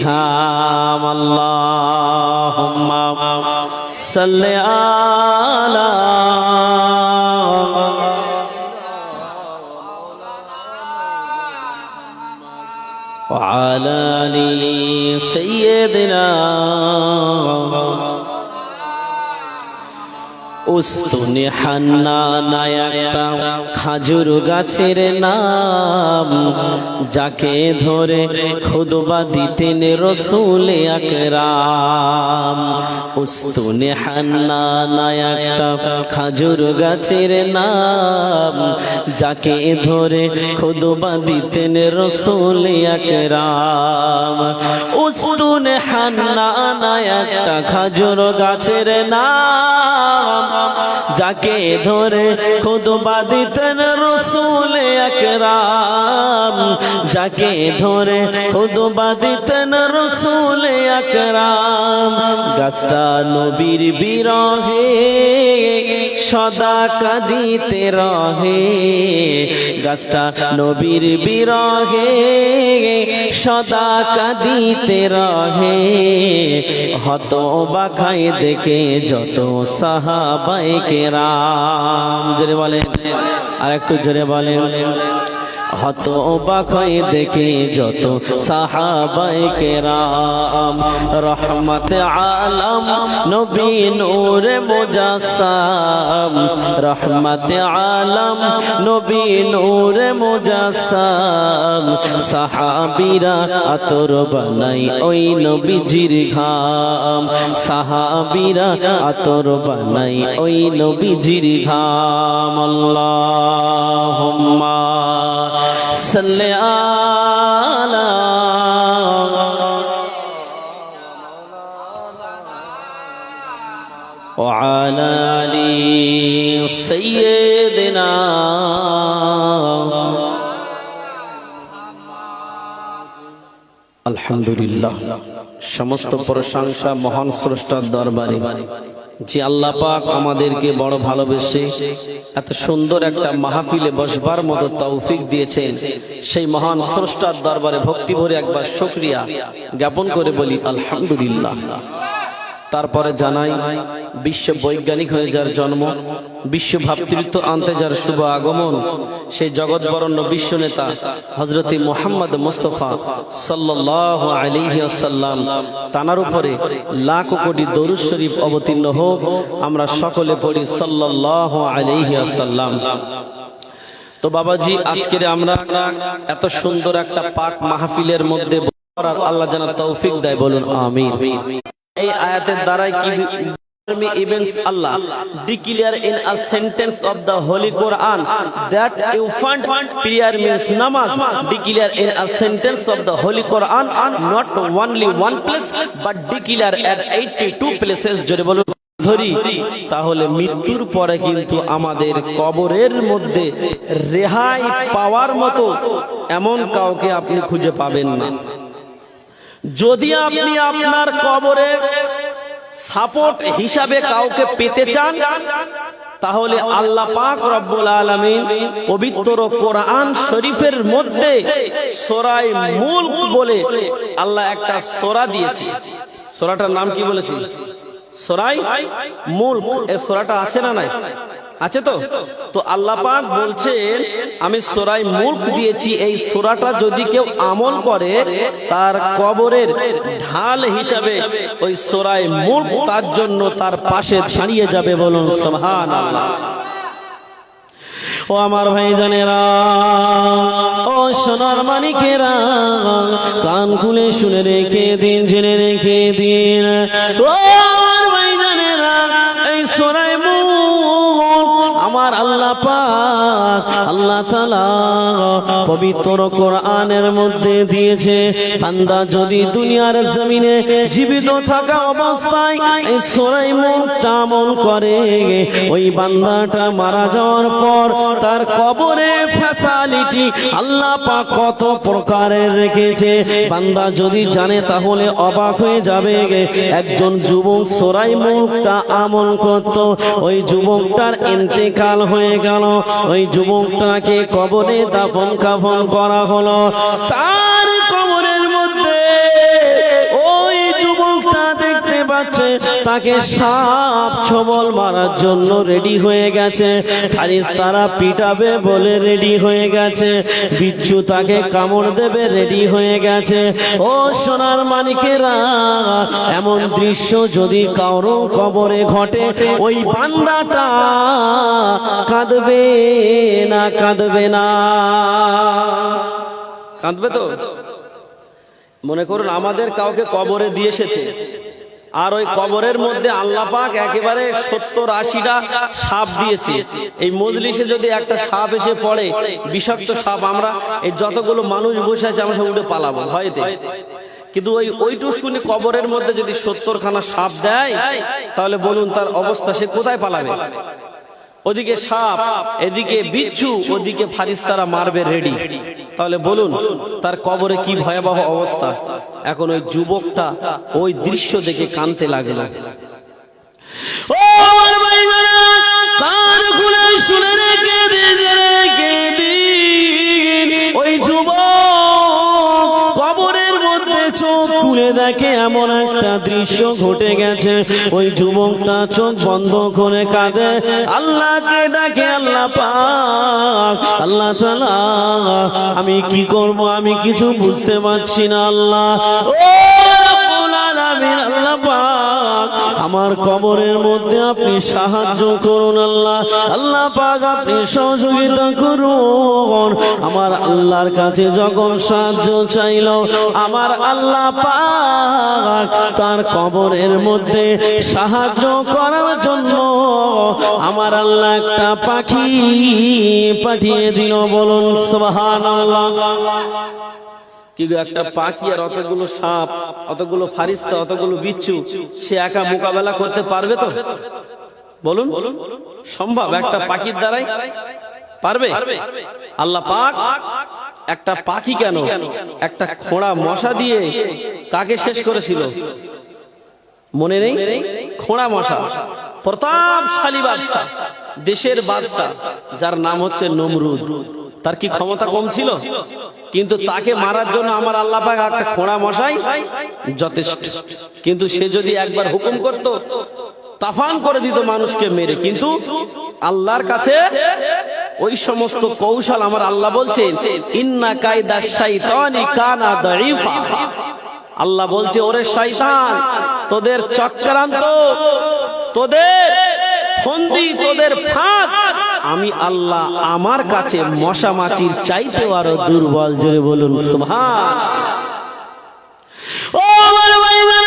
ঘাম আল্লাহুম্মা সাল্লি আলা وعلى آل سيدنا উস্তুনে হান্নানা একটা খাজুর গাছের নাম, যাকে ধরে খুতবা দিতেন রাসূল আকরাম। উস্তুনে হান্নানা একটা খাজুর গাছের নাম, যাকে ধরে খুতবা দিতেন রাসূল আকরাম। উস্তুনে হান্নানা একটা খাজুর গাছের নাম, যাকে ধরে খুতবা দিতেন রাসূল আকরাম, যাকে ধরে খুতবা দিতেন রাসূল আকরাম। গাছটা নবীর বিরহে সদা কাঁদিতে রহে, গাছটা নবীর বিরহে সদা কাঁদিতে রহে। হতবাক হয় দেখে যত সাহাবায়ে কেরাম। জোরে বলেন, আর একটু জোরে বলেন। হতবাক হয় দেখে যত সাহাবায়ে কেরাম। রহমতে আলম নবী নূরে মুজাসসাম, রহমতে আলম নবী নূরে মুজাসসাম। সাহাবীরা আতর বানাই ওই নবীজির ঘাম, সাহাবীরা আতর বানাই ওই নবীজির ঘাম। আল্লাহুম্মা সাল্লি আলা ওয়া আলা আলি সাইয়্যিদিনা। আলহামদুলিল্লাহ, সমস্ত প্রশংসা মহান স্রষ্টার দরবারে, যে আল্লাহ পাক আমাদেরকে বড় ভালোবেসে এত সুন্দর একটা মাহফিলে বসবার মতো তৌফিক দিয়েছেন। সেই মহান স্রষ্টার দরবারে ভক্তি ভরে একবার শুকরিয়া জ্ঞাপন করে বলি আলহামদুলিল্লাহ। তারপরে জানাই, বিশ্ব বৈজ্ঞানিক হয়ে যার জন্ম, বিশ্ব ভাতৃত্ব আনতে যার শুভ আগমন, সেই জগৎ বরণ্য বিশ্ব নেতা হযরতে মুহাম্মদ মুস্তাফা সাল্লাল্লাহু আলাইহি ওয়াসাল্লাম, তানার উপরে লাখ কোটি দরুদ শরীফ অবতীর্ণ হোক। আমরা সকলে পড়ি সাল্লাল্লাহু আলাইহি ওয়াসাল্লাম। তো বাবাজি, আজকে আমরা এত সুন্দর একটা পাক মাহফিলের মধ্যে আল্লাহ যেন তৌফিক দেয়, বলুন আমিন। এই আয়াতের দ্বারাই কি events Allah declare in a sentence of the Holy Quran that you find prayer means namaz, declare in a sentence of the Holy Quran not only one place but declare at 82 places। জোরে বলুন ধরি। তাহলে মৃত্যুর পরে কিন্তু আমাদের কবরের মধ্যে রেহাই পাওয়ার মতো এমন কাউকে আপনি খুঁজে পাবেন না। যদি আপনি আপনার কবরে সাপোর্ট হিসাবে কাউকে পেতে চান, তাহলে আল্লাহ পাক রব্বুল আলামিন পবিত্র কোরআন শরীফের মধ্যে সূরা মুলক বলে আল্লাহ একটা সূরা দিয়েছে। সূরাটার নাম কি বলেছি? সূরা মুলক। এই সূরাটা আছে না নাই? আছে তো? তো আল্লাহ পাক বলছেন, আমি সূরা মুলক দিয়েছি, এই সূরাটা যদি কেউ আমল করে তার কবরের ঢাল হিসাবে ওই সূরা মুলক তার জন্য তার পাশে দাঁড়িয়ে যাবে। বলুন সুবহানাল্লাহ। ও আমার ভাইজানেরা, ও সোনার মানিকেরা, কান খুলে শুনে রেখে দিন, জেনে রেখে দিন। ও আমার ভাইজানেরা, এই সূরা আমার আল্লাহ পাক আল্লাহ তাআলা পবিত্র কোরআনের মধ্যে দিয়েছে। বান্দা যদি দুনিয়ার জমিনে জীবিত থাকা অবস্থায় এই সূরা মুলকটা আমল করে, ওই বান্দাটা মারা যাওয়ার পর তার কবরে ফ্যাসিলিটি আল্লাহ পাক কত প্রকারের রেখেছে। বান্দা যদি জানে তাহলে অবাক হয়ে যাবে। একজন যুবক সূরা মুলকটা আমল করত, ওই যুবকটার ইন্তেকাল হয়ে গেল, ওই যুবকটাকে কবরে দাফন কাফন করা হলো। তার কবরের মধ্যে তাকে সাপ ছোবল মারার জন্য রেডি হয়ে গেছে, ফারিস্তারা পিটাবে বলে রেডি হয়ে গেছে, বিচ্ছু তাকে কামড় দেবে রেডি হয়ে গেছে। ও সোনার মানিকেরা, এমন দৃশ্য যদি কারো কবরে ঘটে, ওই বান্দাটা কাঁদবে না? কাঁদবে না? কাঁদবে তো? মনে করুন আমাদের কাউকে কবরে দিয়ে এসেছে, আর ওই কবরের মধ্যে আল্লাহ পাক একেবারে 70-80টা সাপ দিয়েছে। এই মজলিসে যদি একটা সাপ এসে পড়ে, বিষাক্ত সাপ, আমরা এই যতগুলো মানুষ বসে আছে আমরা সব উঠে পালাবো ভয়েতে। কিন্তু ওই টুসকুনি কবরের মধ্যে যদি 70খানা সাপ দেয়, তাহলে বলুন তার অবস্থা, সে কোথায় পালাবে? ওদিকে সাপ, এদিকে বিচ্ছু, ওদিকে ফারিস্তারা মারবে রেডি। তাহলে বলুন তার কবরে কি ভয়াবহ অবস্থা। এখন ওই যুবকটা ওই দৃশ্য দেখে কাঁদতে লাগলো। ও আমার ভাইরা, কান খুলে শুনে রেখে দিন, ওই যুবক কবরের মধ্যে চোখ খুলে দেখে এমন একটা দৃশ্য ঘটে গেছে। ওই যুবকটা চোখ বন্ধ করে কাঁদে, আল্লাহকে ডাকে, আল্লাহ পাক, আল্লাহ তাআলা, আমি কি করব, আমি কিছু বুঝতে পারছি না। আল্লাহ, ও রব্বুল আলামিন, আল্লাহ পাক, আমার কবরের মধ্যে আপনি সাহায্য করুন। আল্লাহ, আল্লাহ পাক, আপনি সহযোগিতা করুন। আমার আল্লাহর কাছে যখন সাহায্য চাইল, আমার আল্লাহ পাক তার কবরের মধ্যে সাহায্য করার জন্য আমার আল্লাহ একটা পাখি পাঠিয়ে দিল। বলুন সুবহানাল্লাহ। কি গো, একটা পাখি আর অতগুলো সাপ, অতগুলো ফারিস্তা, অতগুলো বিচ্ছু, সে একা মোকাবেলা করতে পারবে তো? বলুন, সম্ভব? একটা পাখির দ্বারাই পারবে? আল্লাহ পাক একটা পাখি কেন, একটা খোঁড়া মশা দিয়ে কাকে শেষ করেছিল? মনে নেই? খোঁড়া মশা, প্রতাপশালী বাদশা, দেশের বাদশা, যার নাম হচ্ছে নমরুদ। তার কি ক্ষমতা কম ছিল? কিন্তু তাকে মারার জন্য আমার আল্লাহ পাক একটা খোঁড়া মশাই যথেষ্ট। কিন্তু সে যদি একবার হুকুম করত, তাফান করে দিত মানুষকে মেরে। কিন্তু আল্লাহর কাছে ওই সমস্ত কৌশল, আমার আল্লাহ বলছেন, ইন্না কায়দাশ শাইতানি কানা দাঈফা। আল্লাহ বলছে, ওরে শয়তান, তোদের চক্রান্ত, তোদের ফন্দি, তোদের ফাঁদ, আমি আল্লাহ আমার কাছে মশা মাছির চাইতেও আরো দুর্বল। জোরে বলুন সুবহান। ও আমার ভাইরা,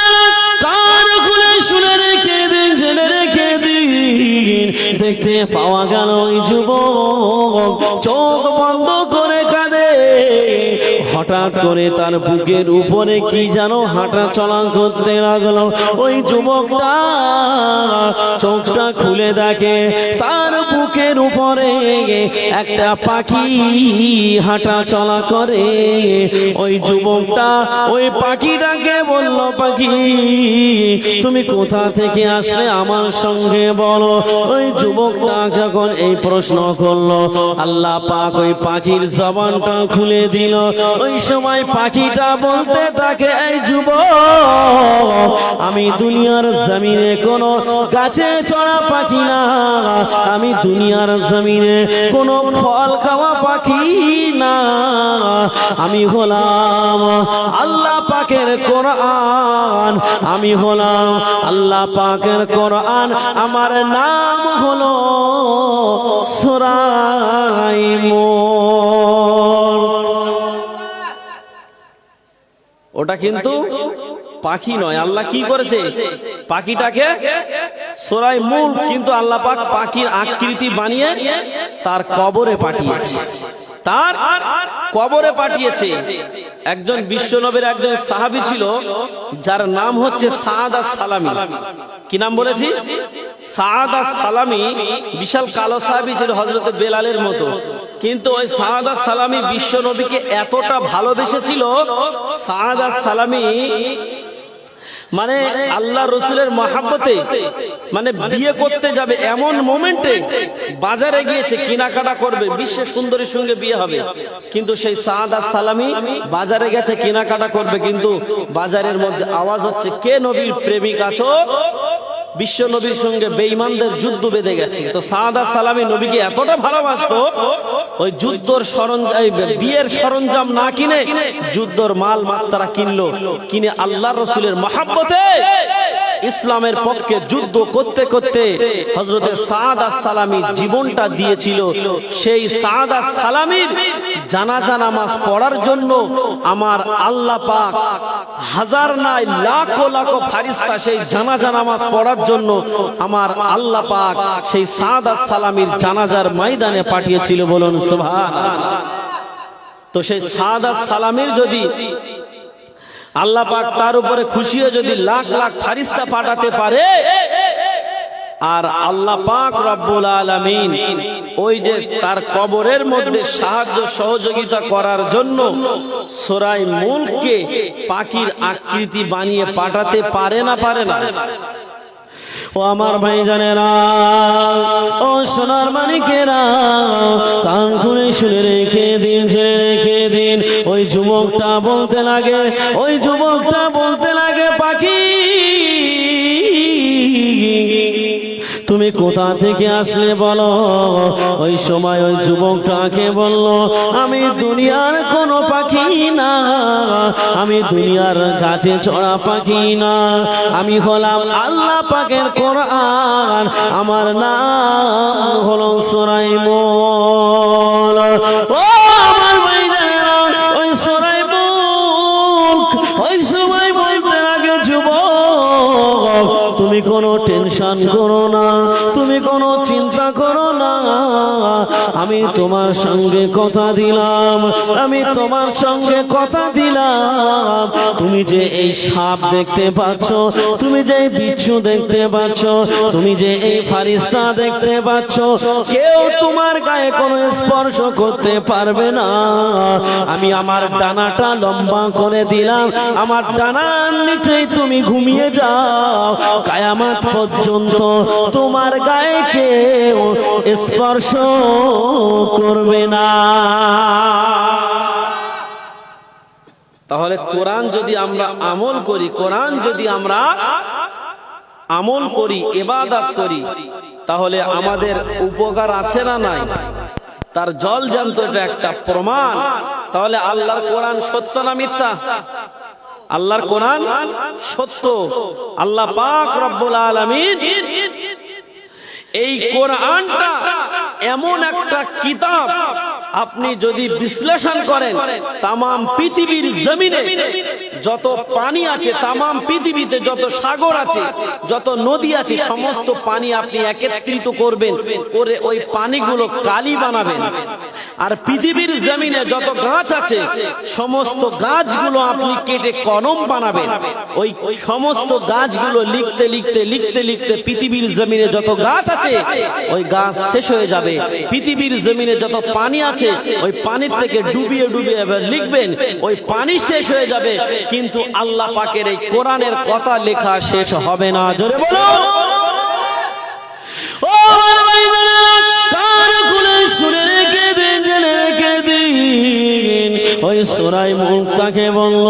কান খুলে শুনে রেখে দিন, জেনে রেখে দিন। দেখতে পাওয়া গেল ওই যুবক চোখ বন্ধ করে কাঁদে। হঠাৎ করে তার বুকের উপরে কি যেন হাঁটা চলা করতে লাগলো। ওই যুবকটা চোখটা খুলে দেখে তার বুকের উপরে একটা পাখি হাঁটা চলা করে। ওই যুবকটা ওই পাখিটাকে বলল, পাখি তুমি কোথা থেকে আসলে, আমার সঙ্গে বলো। ওই যুবকটা যখন এই প্রশ্ন করলো, আল্লাহ পাক ওই পাখির জবানটা খুলে দিল। ওই সময় পাখিটা বলতে থাকে, এই যুবক, আমি দুনিয়ার জমিনে কোনো গাছে চড়া পাখি না, আমি দুনিয়ার জমিনে কোনো ফল খাওয়া পাখি না, আমি হলাম আল্লাহ পাকের কোরআন, আমি হলাম আল্লাহ পাকের কোরআন, আমার নাম হলো সুরাইমুন। ওটা কিন্তু পাখি নয়। আল্লাহ কি করেছে? পাখিটাকে সুরাইমুন, কিন্তু আল্লাহ পাক পাখির আকৃতি বানিয়ে তার কবরে পাঠিয়েছে। তার কবরে পাঠিয়েছে। একজন বিশ্বনবীর একজন সাহাবী ছিল, যার নাম হচ্ছে সাদ আস-সালামি। কি নাম বলেছি? সাদ আস-সালামি। বিশাল কালো সাহাবী ছিল, হযরতে বেলালের মতো। কিন্তু ওই সাদ আস-সালামি বিশ্বনবীকে এতটা ভালোবেসেছিল, সাদ আস-সালামি মানে আল্লাহ রসুলের মহাব্বতে, মানে বিয়ে করতে যাবে এমন মোমেন্টে বাজারে গিয়েছে, কেনাকাটা করবে, বিশ্ব সুন্দরীর সঙ্গে বিয়ে হবে। কিন্তু সেই সাদ আস-সালামি বাজারে গেছে, কেনাকাটা করবে, কিন্তু বাজারের মধ্যে আওয়াজ হচ্ছে, কে নবীর প্রেমিক আছো? বিশ্ব নবীর সঙ্গে বেঈমানদের যুদ্ধ বেঁধে গেছে। তো সাদা সালামি নবীকে এতটা ভালোবাসতো, ওই যুদ্ধর বিয়ের সরঞ্জাম না কিনে যুদ্ধর মাল তারা কিনলো, কিনে আল্লাহর রাসূলের মহব্বতে ইসলামের পক্ষে যুদ্ধ করতে করতে হযরতে সাদ আস-সালামী জীবনটা দিয়েছিল। সেই সাদ আস-সালামীর জানাজা নামাজ পড়ার জন্য আমার আল্লাহ পাক হাজার নয় লাখো লাখো ফেরেশতা সেই জানাজা নামাজ পড়ার জন্য আমার আল্লাহ পাক সেই সাদ আস-সালামীর জানাজার ময়দানে পাঠিয়েছিল। বলুন সুবহানাল্লাহ। তো সেই সাদ আস-সালামীর যদি আল্লাহ পাক তার উপরে খুশি হয়ে যদি লাখ লাখ ফেরেশতা পাঠাতে পারে, আর আল্লাহ পাক রব্বুল আলামিন ওই যে তার কবরের মধ্যে সাহায্য সহযোগিতা করার জন্য সূরা মুলককে পাখির আকৃতি বানিয়ে পাঠাতে পারে না? পারে না? ও আমার ভাইজানেরা, ও সোনার মানিকেরা, কান খুলে শুনে রেখে দিন, শুনে রেখে দিন। ওই যুবকটা বলতে লাগে, ওই যুবকটা বলতে লাগে, পাখি তুমি কোথা থেকে আসলে বলো? ওই সময় ওই যুবকটাকে বলল, আমি দুনিয়ার কোনো পাখি না, আমি দুনিয়ার গাছে চড়া পাখি না, আমি হলাম আল্লাহ পাকের কোরআন, আমার নাম হলো সুলাইমান। ও আমার ভাইজানেরা, ওই সুলাইমান ওই সময় বলতে লাগে, যুবক তুমি কোনো টেনশন করো না, তুমি কোনো চিন্তা করো না, আমি তোমার সঙ্গে কথা দিলাম, আমি তোমার সঙ্গে কথা দিলাম। তুমি যে এই সাপ দেখতে পাচ্ছ, তুমি যে বিচ্ছু দেখতে পাচ্ছ, তুমি যে এই ফেরেশতা দেখতে পাচ্ছ, কেউ তোমার গায়ে কোনো স্পর্শ করতে পারবে না। আমি আমার ডানাটা লম্বা করে দিলাম, আমার ডানার নিচেই তুমি ঘুমিয়ে যাও, কিয়ামত পর্যন্ত তোমার গায়ে কেউ স্পর্শ করবে না। তাহলে কোরআন যদি আমরা আমল করি, কোরআন যদি আমরা আমল করি, ইবাদত করি, তাহলে আমাদের উপকার আছে না নাই? তার জল জ্যান্ত এটা একটা প্রমাণ। তাহলে আল্লাহর কোরআন সত্য না মিথ্যা? আল্লাহর কোরআন সত্য। আল্লাহ পাক রব্বুল আলামিন এই কোরআনটা এমন একটা কিতাব, আপনি যদি বিশ্লেষণ করেন, তামাম পৃথিবীর জমিনে যত পানি আছে, তামাম পৃথিবীতে যত সাগর আছে, যত নদী আছে, সমস্ত পানি আপনি একত্রিত করবেন, করে ওই পানিগুলো কালি বানাবেন। আর পৃথিবীর জমিনে যত গাছ আছে, সমস্ত গাছগুলো আপনি কেটে কলম বানাবেন। ওই সমস্ত গাছগুলো লিখতে লিখতে লিখতে লিখতে পৃথিবীর জমিনে যত গাছ আছে, ওই গাছ শেষ হয়ে যাবে। পৃথিবীর জমিনে যত পানি আছে, ওই পানির থেকে ডুবিয়ে ডুবিয়ে লিখবেন, ওই পানি শেষ হয়ে যাবে, কিন্তু আল্লাহ পাকের এই কোরআনের কথা লেখা শেষ হবে না। জোরে বলো। ও আমার ভাইরা, কান খুলে শুনে রেখে দিন, জেনে রেখে দিন। ওই সূরা মুলককে বলল,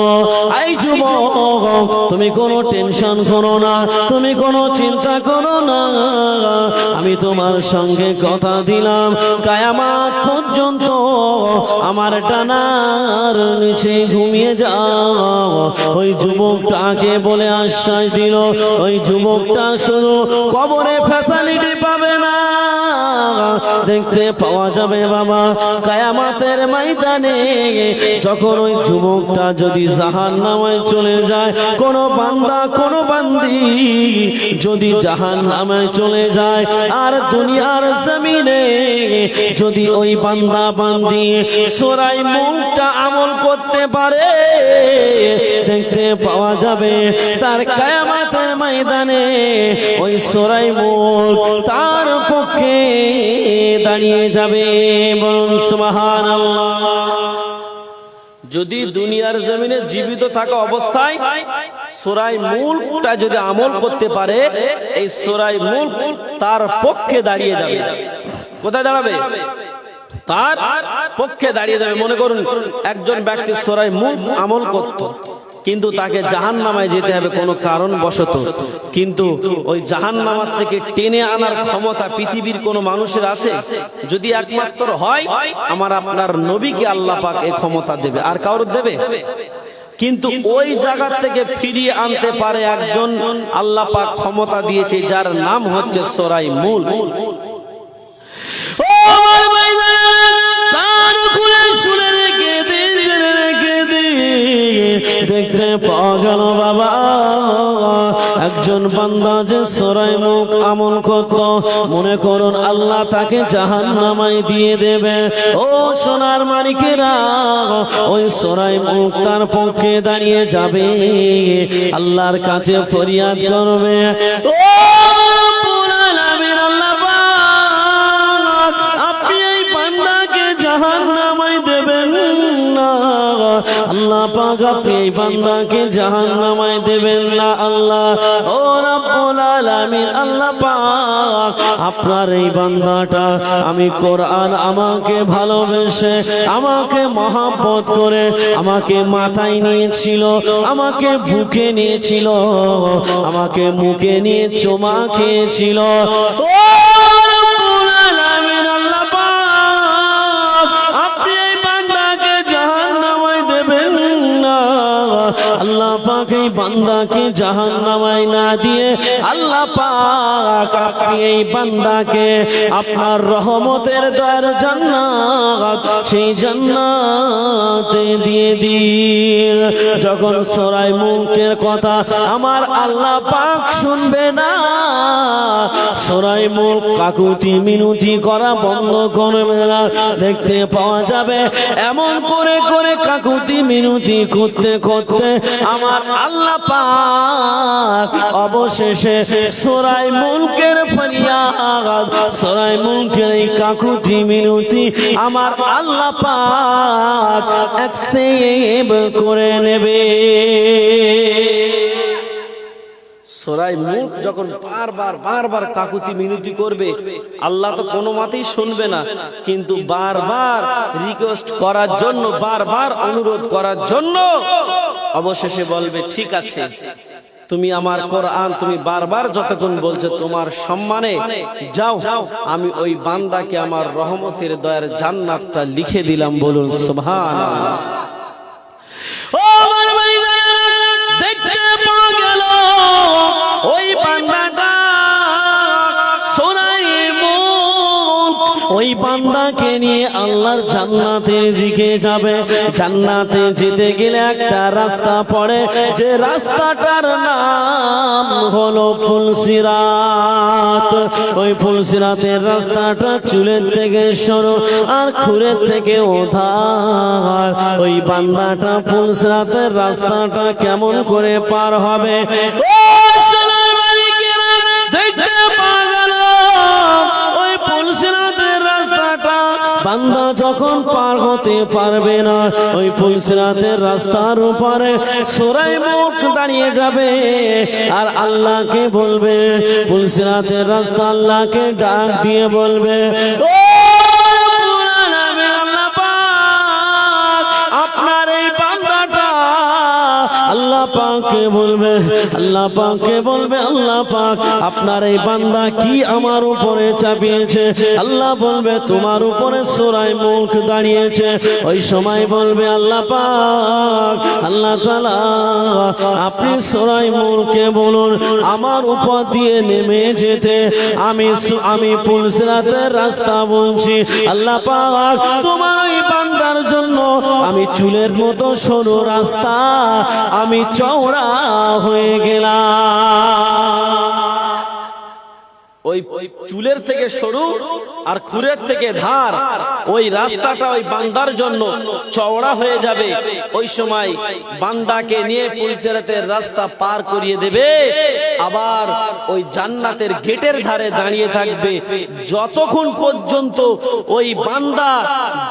এই যুবক তুমি কোনো টেনশন করো না, তুমি কোনো চিন্তা করো না, আমি তোমার সঙ্গে কথা দিলাম, কিয়ামত পর্যন্ত আমার ডানার নিচে ঘুমিয়ে যাও। ওই যুবকটাকে বলে আশ্বাস দিল। ওই যুবকটা শুধু কবরে ফ্যাসিলিটি পাবে না, দেখতে পাওয়া যাবে বাবা কিয়ামতের ময়দানে, যখন ওই যুবকটা যদি জাহান্নামে চলে যায়, কোন বান্দা কোন বান্দি যদি জাহান্নামে চলে যায়, আর দুনিয়ার জমিনে যদি ওই বান্দা বান্দি সূরা মুলকটা আমল করতে পারে, দেখতে পাওয়া যাবে তার কিয়ামতের ময়দানে ওই সূরা মুলক তার পক্ষে দাঁড়িয়ে যাবে। বলুন সুবহানাল্লাহ। যদি দুনিয়ার জমিনে জীবিত থাকা অবস্থায় সূরা মুলকটা যদি আমল করতে পারে, এই সূরা মুলক তার পক্ষে দাঁড়িয়ে যাবে। কোথায় দাঁড়াবে? তার পক্ষে দাঁড়িয়ে যাবে। মনে করুন একজন ব্যক্তি সূরা মুলক আমল করত, কিন্তু তাকে জাহান্নামায় যেতে হবে কোনো কারণবশত। কিন্তু ওই জাহান্নামার থেকে টেনে আনার ক্ষমতা পৃথিবীর কোনো মানুষের আছে? যদি একমাত্র হয়, আমার আপনার নবীকে আল্লাহ পাক এই ক্ষমতা দেবে, আর কারোর দেবে? কিন্তু ওই জায়গা থেকে ফিরিয়ে আনতে পারে একজন, আল্লাহ পাক ক্ষমতা দিয়েছে, যার নাম হচ্ছে সূরা মুল। দেখতে পাওয়া গেল বাবা, একজন বান্দা যে সূরা মুলক আমল করত, মনে করুন আল্লাহ তাকে জাহান্নামায় দিয়ে দেবে। ও সোনার মালিকেরা, ওই সূরা মুলক তার পক্ষে দাঁড়িয়ে যাবে, আল্লাহর কাছে ফরিয়াদ করবে, ও রব্বুল আলামিন, আল্লাহ পাক আপনি এই বান্দাকে জাহান্নামায় দেবেন না, আল্লাহ পাক আপনি এই বান্দাকে জাহান্নামায় দেবেন না। আল্লাহ, ও রব্বুল আলামিন, আল্লাহ পাক আপনার এই বান্দাটা আমি কোরআন আমাকে ভালোবেসে, আমাকে মহব্বত করে, আমাকে মাথায় নিয়েছিল, আমাকে বুকে নিয়েছিল, আমাকে মুখে নিয়ে চুমা খেয়েছিল। ও রব্বুল আলামিন, আল্লাহ পাক আপনি এই বান্দাকে জাহান্নামায় দেবেন না। আল্লাহ পাক এই বান্দাকে জাহান্নামায় না দিয়ে আল্লাহ পাক আপনি এই বান্দাকে আপনার রহমতের দয়ার জান্নাত, সেই জান্নাতে দিয়ে দিন। যখন সূরা মুলকের কথা আমার আল্লাহ পাক শুনবে না, সূরা মুলক কাকুতি মিনতি করা বন্ধ করবে না। দেখতে পাওয়া যাবে এমন করে করে কাকুতি মিনতি করতে করতে আমার আল্লাহ পাক অবশেষে সূরা মুলকের ফরিয়াদ, সূরা মুলকের এই কাকুতি মিনতি আমার আল্লাহ পাক অ্যাকসেপ্ট করে নেবে। সূরা মুলক যখন বারবার কাকুতি মিনতি করবে, আল্লাহ তো কোনো মতেই শুনবে না, কিন্তু বারবার রিকোয়েস্ট করার জন্য, বারবার অনুরোধ করার জন্য অবশেষে বলবে, ঠিক আছে তুমি আমার কোরআন তুমি বারবার যতক্ষণ বলছো তোমার সম্মানে, যাও আমি ওই বান্দাকে আমার রহমতের দয়ার জান্নাতটা লিখে দিলাম। বলুন সুবহানাল্লাহ। ও আমার ভাইজান, দেখতে পাওয়া গেল ওই বান্দাটা সূরা মুলক, ওই বান্দাকে নিয়ে আল্লাহর জান্নাতের দিকে যাবে। জান্নাতে যেতে গেলে একটা রাস্তা পড়ে, যে রাস্তাটার নাম হলো ফুলসিরাত। ওই ফুলসিরাতের রাস্তাটা চুলের থেকে সরু আর খুরের থেকে ওধার। ওই বান্দাটা ফুলসিরাতের রাস্তাটা কেমন করে পার হবে? ও সোনার মালিকেরা, দেখতে পাওয়া গেল ওই ফুলসিরাতের রাস্তাটা বান্দা যখন পার হতে পারবে না, ওই ফুলসিরাতের রাস্তার উপরে সূরা মুলক দাঁড়িয়ে যাবে আর আল্লাহকে বলবে, ফুলসিরাতের রাস্তা আল্লাহকে ডাক দিয়ে বলবে, ও রব্বুল আলামিন, আল্লাহ পাক আপনার এই বান্দাটা, আল্লাহ পাককে বলবে, আল্লাহ পাককে বলবে, আল্লাহ পাক আপনার এই বান্দা কি আমার উপরে চাপিয়েছে? আল্লাহ বলবে, তোমার উপরে সূরা মুলক দাঁড়িয়েছে। ওই সময় বলবে আল্লাহ পাক, আল্লাহ তাআলা আপনি সূরা মুলকে বলুন আমার উপর দিয়ে নেমে যেতে, আমি ফুলসিরাতের রাস্তা বলছি। আল্লাহ পাক তোমার ওই বান্দার জন্য আমি চুলের মতো সরু রাস্তা আমি চওড়া হয়ে গেলাম। ওই চুলের থেকে সরু আর খুরের থেকে ধার, ওই রাস্তাটা ওই বান্দার জন্য চওড়া হয়ে যাবে। ওই সময় বান্দাকে নিয়ে ফুলসিরাতের রাস্তা পার করিয়ে দেবে, আবার ওই জান্নাতের গেটের ধারে দাঁড়িয়ে থাকবে যতক্ষণ পর্যন্ত ওই বান্দা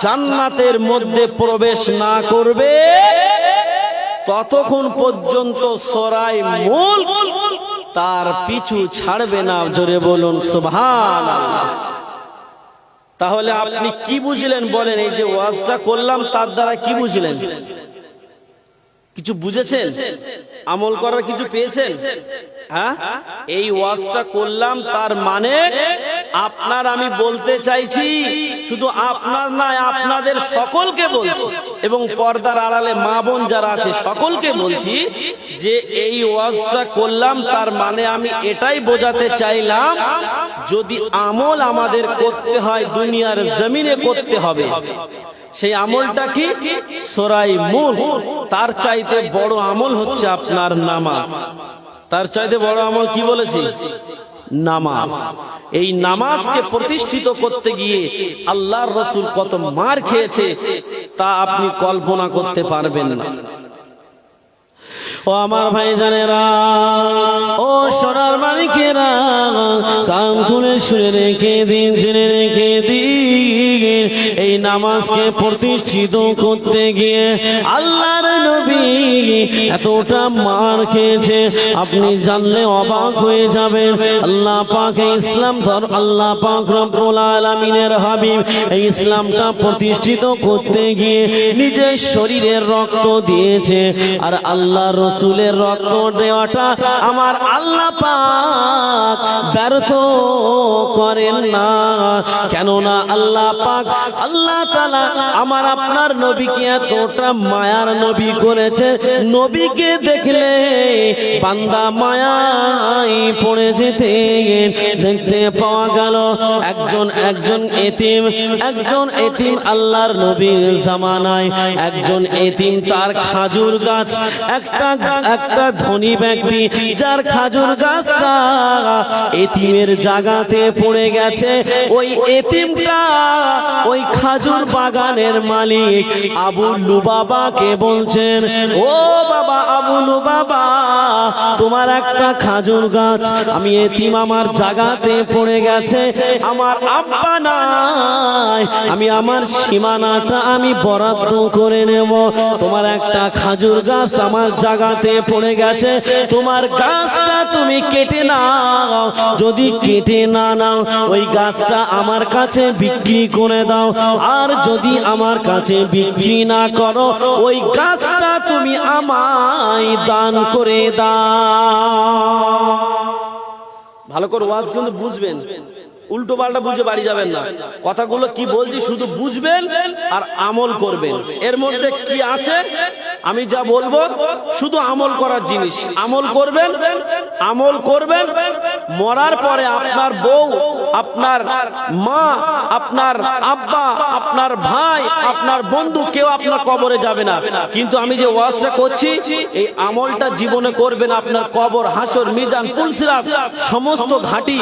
জান্নাতের মধ্যে প্রবেশ না করবে, ততক্ষণ পর্যন্ত সূরা মুলক তার পিছু ছাড়বে না। জোরে বলুন সুবহানাল্লাহ। তাহলে আপনি কি বুঝলেন বলেন? এই যে ওয়াজটা করলাম তার দ্বারা কি বুঝলেন? কিছু বুঝেছেন? আমল করার কিছু পেয়েছেন? হ্যাঁ, এই ওয়াজটা করলাম তার মানে আপনার, আমি বলতে চাইছি শুধু আপনার নয়, আপনাদের সকলকে বলছি, এবং পর্দার আড়ালে মা বোন যারা আছে সকলকে বলছি যে এই ওয়াজটা করলাম তার মানে আমি এটাই বোঝাতে চাইলাম, যদি আমল আমাদের করতে হয় দুনিয়ার জমিনে করতে হবে। সেই আমলটা কি? সূরা মুলক। তার চাইতে বড় আমল হচ্ছে আপনার নামাজ। তার চাইতে বড় আমল কি বলেছি? নামাজ। এই নামাজকে প্রতিষ্ঠিত করতে গিয়ে আল্লাহর রাসূল কত মার খেয়েছে তা আপনি কল্পনা করতে পারবেন না। ও আমার ভাইজানেরা, ও সোনার মানিকেরা, কান খুলে শুনে রেখে দিন, শুনে রেখে দিন। এই নামাজকে প্রতিষ্ঠিত করতে গিয়ে আল্লাহর নবী এতটা মার খেয়েছে আপনি জানলে অবাক হয়ে যাবেন। আল্লাহ পাক ইসলাম আল্লাহ পাক রব্বুল আলামিনের হাবিব এই ইসলামটা প্রতিষ্ঠিত করতে গিয়ে নিজের শরীরের রক্ত দিয়েছে। আর আল্লাহ রাসূলের রক্ত দেওয়াটা আমার আল্লাহ পাক ব্যর্থ করেন না। কেননা আল্লাহ পাক, আল্লাহ তাআলা আমার আপনার নবীকে এতটা মায়ার নবী করেছে, নবীকে দেখলে বান্দা মায়ায় পড়ে যেতে। দেখতে পাওয়া গেল একজন এতিম আল্লাহর নবীর জামানায় একজন এতিম, তার খাজুর গাছ, একটা ধনী ব্যক্তি যার খাজুর গাছটা এতিমের জায়গাতে পড়ে গেছে। ওই এতিমটা ওই খাজুর বাগানের মালিক আবু লুবাবাকে বলছেন, ও বাবা আবু লুবাবা, তোমার একটা খাজুর গাছ, আমি এতিম, আমার জায়গাতে পড়ে গেছে, আমার আব্বা নাই, আমি আমার সীমানাটা আমি বরাদ্দ করে নেব। তোমার একটা খাজুর গাছ আমার জায়গাতে পড়ে গেছে, তোমার গাছটা তুমি কেটে নাও। যদি কেটে না নাও, ওই গাছটা আমার কাছে বিক্রি করে দাও। আর যদি আমার কাছে বিক্রি না করো, ওই গাছটা তুমি আমায় দান করে দাও। ভালো করে ওয়াজ কিন্তু বুঝবেন, উল্টো পাল্টা বুঝে বাড়ি যাবেন না। কথাগুলো কি বলছি শুধু বুঝবেন আর আমল করবেন। এর মধ্যে কি আছে আমি যা বলবো শুধু আমল করার জিনিস। আমল করবেন, মরার পরে আপনার বউ, আপনার মা, আপনার আব্বা, আপনার ভাই, আপনার বন্ধু কেউ আপনার কবরে যাবে না। কিন্তু আমি যে ওয়াজটা করছি এই আমলটা জীবনে করবেন। আপনার কবর, হাসর, মিজান, পুলসিরাত সমস্ত ঘাটি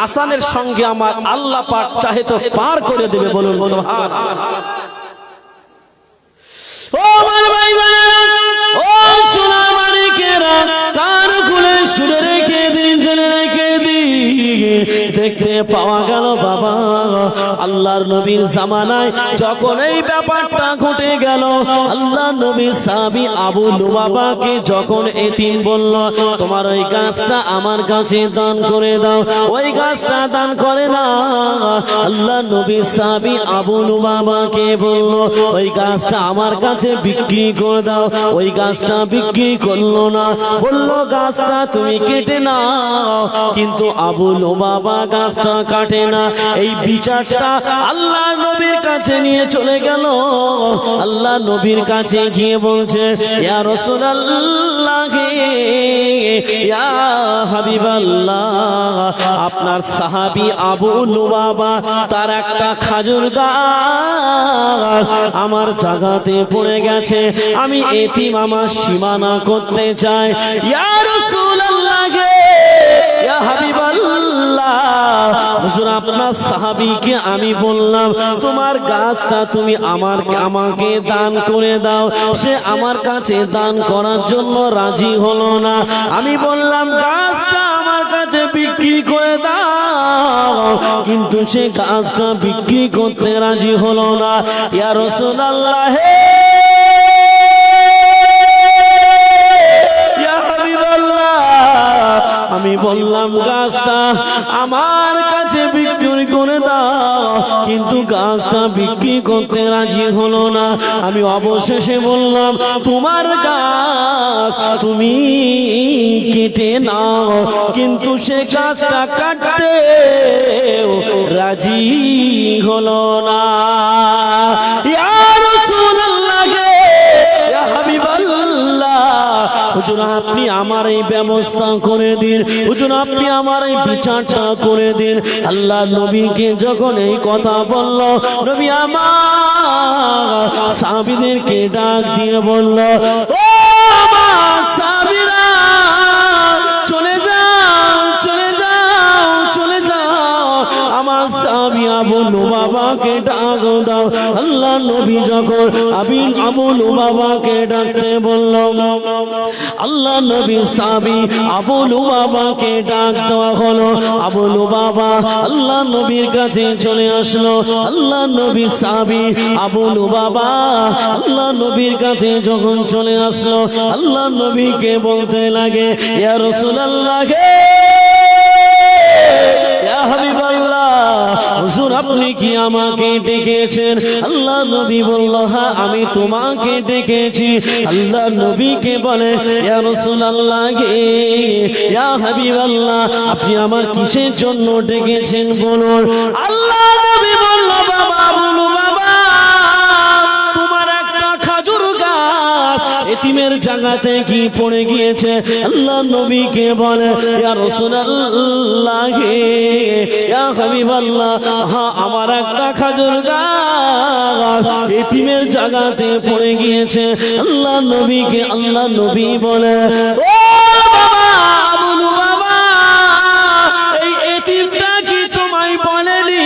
আসানের সঙ্গে আমার আল্লাহ পাক চাহে তো পার করে দেবে। বলুন সুবহানাল্লাহ। ও আমার ভাইজানেরা, ও সোনার মানিকেরা, কান খুলে শুনে রেখে দিন, জেনে রেখে দিন। দেখতে পাওয়া গেল বাবা আল্লাহর নবীর জামানায় যখন এই ব্যাপারটা ঘটে গেল, আল্লাহ নবীর সাহাবী আবু লুবাবাকে যখন এতিম বলল, তোমার ওই গাছটা আমার কাছে দান করে দাও, ওই গাছটা দান করে না। আল্লাহ নবীর সাহাবী আবু লুবাবাকে বলল, ওই গাছটা আমার কাছে বিক্রি করে দাও। ওই গাছটা বিক্রি করলো না, বললো গাছটা তুমি কেটে নাও। কিন্তু আবু লুবাবা গাছটা কাটে না। এই বিচারটা আল্লাহ নবীর কাছে নিয়ে চলে গেল। আল্লাহ নবীর কাছে গিয়ে বলছে, ইয়া রাসূলুল্লাহ, ইয়া হাবিবাল্লাহ, আপনার সাহাবী আবু লুবাবা তার একটা খাজুর গাছ আমার জায়গাতে পড়ে গেছে, আমি এতিম, আমার সীমানা করতে চাই। ইয়া রাসূলুল্লাহ, ইয়া হাবিবাল্লাহ, হুজুর আপনার সাহাবীকে আমি বললাম তোমার গাছটা তুমি আমাকে দান করে দাও। সে আমার কাছে দান করার জন্য রাজি হলো না। আমি বললাম গাছটা আমার কাছে বিক্রি করে দাও, কিন্তু সে গাছটা বিক্রি করতে রাজি হলো না। ইয়া রাসূলুল্লাহ, হে আমি বললাম গাছটা আমার কাছে কাছে বিক্রি করে দাও, কিন্তু গাছটা বিক্রি করতে রাজি হলো না। আমি অবশেষে বললাম তোমার গাছ তুমি কেটে নাও, কিন্তু সে গাছটা কাটতে রাজি হলো না। ইয়া রাসূলুল্লাহ, ইয়া হাবিবাল্লাহ, হুজুর আপনি আমার এই ব্যবস্থা করে দিন, হুজুর আপনি আমার এই বিচারটা করে দিন। আল্লাহ নবীকে যখন এই কথা বলল, নবী আমার সাহাবীদেরকে ডাক দিয়ে বলল, ও আমার সাহাবীরা, চলে যাও, চলে যাও, চলে যাও। আমার সাহাবী আবু লুবাবাকে ডাক দাও। আল্লাহ নবী যখন আবু লুবাবাকে ডাকতে বলল, আল্লাহ নবী সাহাবী আবু লুবাবাকে ডাক দেওয়া হলো। আবু লুবাবা আল্লাহ নবীর কাছে চলে আসলো। আল্লাহ নবী সাহাবী আবু লুবাবা আল্লাহ নবীর কাছে যখন চলে আসলো, আল্লাহ নবীকে বলতে লাগে, ইয়া রাসূলুল্লাহ, ইয়া হাবিবাল্লাহ, হুজুর আপনি কি আমাকে ডেকেছেন? আল্লাহ নবী বলল, হ্যাঁ আমি তোমাকে ডেকেছি। আল্লাহ নবীকে বলে, ইয়া রাসূলুল্লাহ, ইয়া হাবিবাল্লাহ, আপনি আমার কিসের জন্য ডেকেছেন বলুন। আল্লাহ নবী বলল, বাবা বলু, বাবা তোমার একটা খাজুর গাছ এতিমের জায়গাতে কি পড়ে গিয়েছে। আল্লাহ নবীকে বলে, ইয়া রাসূলুল্লাহ, ইয়া হাবিবাল্লাহ, হ্যাঁ আমার একটা খাজুর গাছ এতিমের জায়গাতে পড়ে গিয়েছে। আল্লাহ নবীকে আল্লাহ নবী বলে, ও বাবা বলু, বাবা এই এতিমটা কি তোমায় বলেনি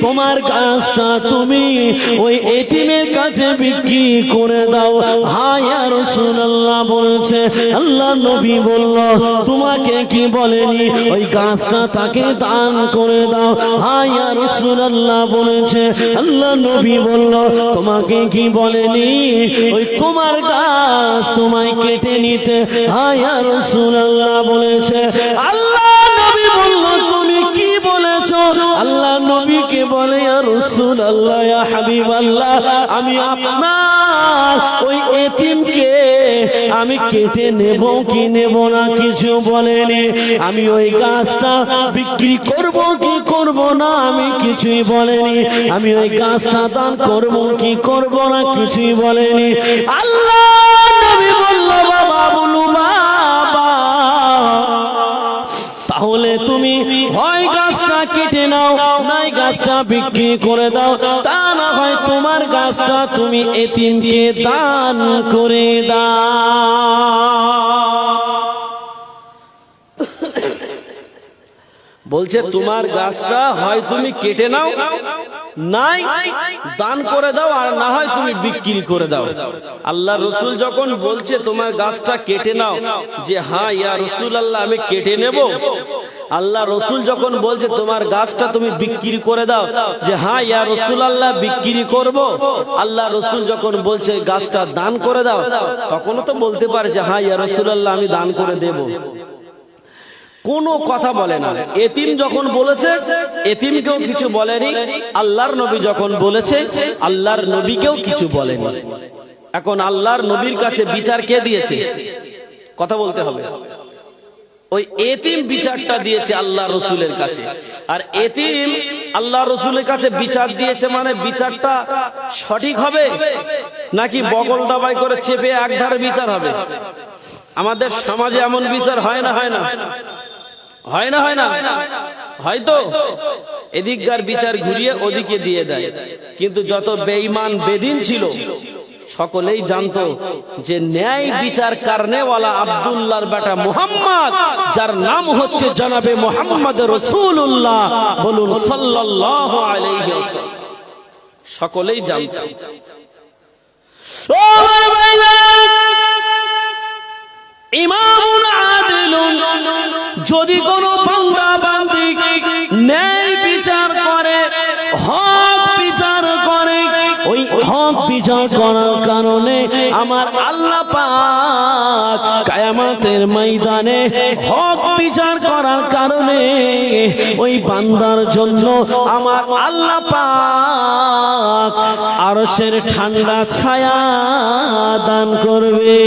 তোমার গাছটা তুমি ওই এতিমের কাছে বিক্রি করে দাও? হ্যাঁ ইয়া রাসূলুল্লাহ বলেছে। আল্লাহ নবী বলল, তোমাকে কি বলেনি ওই গাছটা তাকে দান করে দাও? হ্যাঁ ইয়া রাসূলুল্লাহ বলেছে। আল্লাহ নবী বলল, তোমাকে কি বলেনি ওই তোমার গাছ তোমায় কেটে নিতে? হ্যাঁ ইয়া রাসূলুল্লাহ বলেছে। আল্লাহ নবী বলল, তুমি কি বলেছো? আল্লাহ নবীকে বলে, ইয়া রাসূলুল্লাহ, ইয়া হাবিবাল্লাহ, আমি আপনার ওই এতিমকে আমি কেটে নেব কি নেব না কিছু বলেনি। আমি ওই গাছটা বিক্রি করব কি করব না আমি কিছুই বলেনি। আমি ওই গাছটা দান করব কি করব না কিছুই বলেনি। আল্লাহ নবী বলল, বাবা বলু, বাবা তাহলে তুমি হয় গাছটা কেটে নাও, নাই গাছটা বিক্রি করে দাও, তা না হয় তোমার গাছটা তুমি এতিমকে দান করে দাও। বলছে তোমার গাছটা হয় তুমি কেটে নাও, নাই দান করে দাও, আর না হয় তুমি বিক্রি করে দাও। আল্লাহ রসুল যখন বলছে তোমার গাছটা কেটে নাও, যে হ্যাঁ ইয়া রাসূলুল্লাহ আমি কেটে নেব। আল্লাহ রসুল যখন বলছে তোমার গাছটা তুমি বিক্রি করে দাও, যে হ্যাঁ ইয়া রাসূলুল্লাহ বিক্রি করব। আল্লাহ রসুল যখন বলছে গাছটা দান করে দাও, তখনও তো বলতে পারে যে হ্যাঁ ইয়া রাসূলুল্লাহ আমি দান করে দেব। কোনো কথা বলে না। এতিম যখন বলেছে এতিমকেও কিছু বলেনি, আল্লাহর নবী যখন বলেছে আল্লাহর নবীকেও কিছু বলেনি। এখন আল্লাহর নবীর কাছে বিচার কে দিয়েছে? কথা বলতে হবে। ওই এতিম বিচারটা দিয়েছে আল্লাহ রসুলের কাছে। আর এতিম আল্লাহ রসুলের কাছে বিচার দিয়েছে মানে বিচারটা সঠিক হবে নাকি বগল দাবাই করে চেপে একধারে বিচার হবে? আমাদের সমাজে এমন বিচার হয় না, হয় না, হয় না, হয় না, হয়তো এদিককার বিচার ঘুরিয়ে ওদিকে দিয়ে দেয়। কিন্তু যত বেঈমান বেদিন ছিল সকলেই জানতো যে ন্যায় বিচার করনেওয়ালা আব্দুল্লাহর বেটা মুহাম্মদ, যার নাম হচ্ছে জনাবে মুহাম্মদ রাসূলুল্লাহ, বলুন সাল্লাল্লাহু আলাইহি ওয়াসাল্লাম, সকলেই জানতো। ও আমার ভাইরা, ইমামুল আদিলুন যদি কোনো বান্দা বান্দি ন্যায় বিচার করে, হক বিচার করে, ওই হক বিচার করার কারণে আমার আল্লাহ পাক কিয়ামতের ময়দানে হক বিচার করার কারণে ওই বান্দার জন্য আমার আল্লাহ পাক আরশের ঠান্ডা ছায়া দান করবে।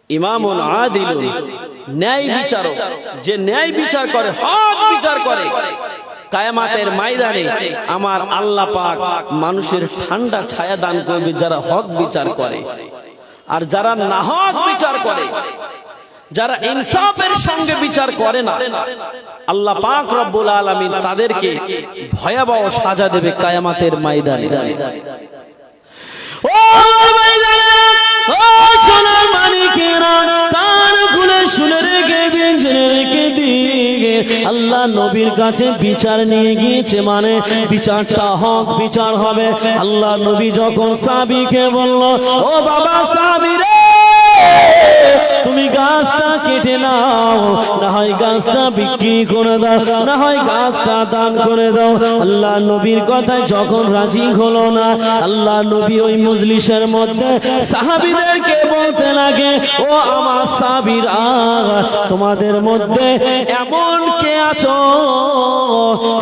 ইমামুন আদিলুন, ন্যায় বিচারক, যে ন্যায় বিচার করে, হক বিচার করে, কিয়ামতের ময়দানে আমার আল্লাহ পাক মানুষের ঠান্ডা ছায়া দান করবে যারা হক বিচার করে। আর যারা নাহক বিচার করে, যারা ইনসাফের সঙ্গে বিচার করে না, আল্লাহ পাক রব্বুল আলামিন তাদেরকে ভয়াবহ সাজা দেবে কিয়ামতের ময়দানে। ও ময়দানে, ও সোনার মানিকেরা, কান খুলে শুনে রেখে দিন, শুনে রেখে দিন। আল্লাহ নবীর কাছে বিচার নিয়ে গিয়েছে, মানে বিচারটা হক বিচার হবে। আল্লাহ নবী যখন সাহাবীকে বলল, ও বাবা সাহাবী রে, তুমি গাছটা কেটে নাও, না হয় গাছটা বিক্রি করে দাও, না হয় গাছটা দান করে দাও। আল্লাহ নবীর কথায় যখন রাজি হলো না, আল্লাহ নবী ওই মজলিসের মধ্যে সাহাবীদেরকে বলতে লাগে, ও আমার সাহাবীরা, তোমাদের মধ্যে এমন কে আছো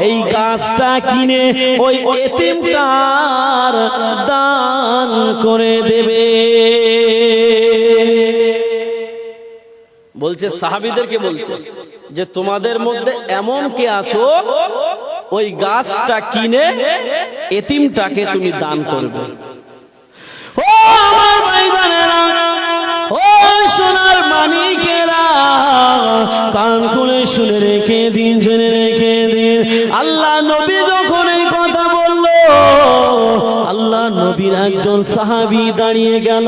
এই গাছটা কিনে ওই এতিমটার দান করে দেবে? বলছে সাহাবীদেরকে বলছে যে তোমাদের মধ্যে এমন কে আছো ওই গাছটা কিনে এতিমটাকে তুমি দান করবে। ও আমার ভাইজানেরা, ও সোনার মানিকেরা, কান খুলে শুনে রেখে দিন, জেনে রেখে দিন। আল্লাহ নবী যখন এই কথা বলল, আল্লাহ নবীর একজন সাহাবী দাঁড়িয়ে গেল,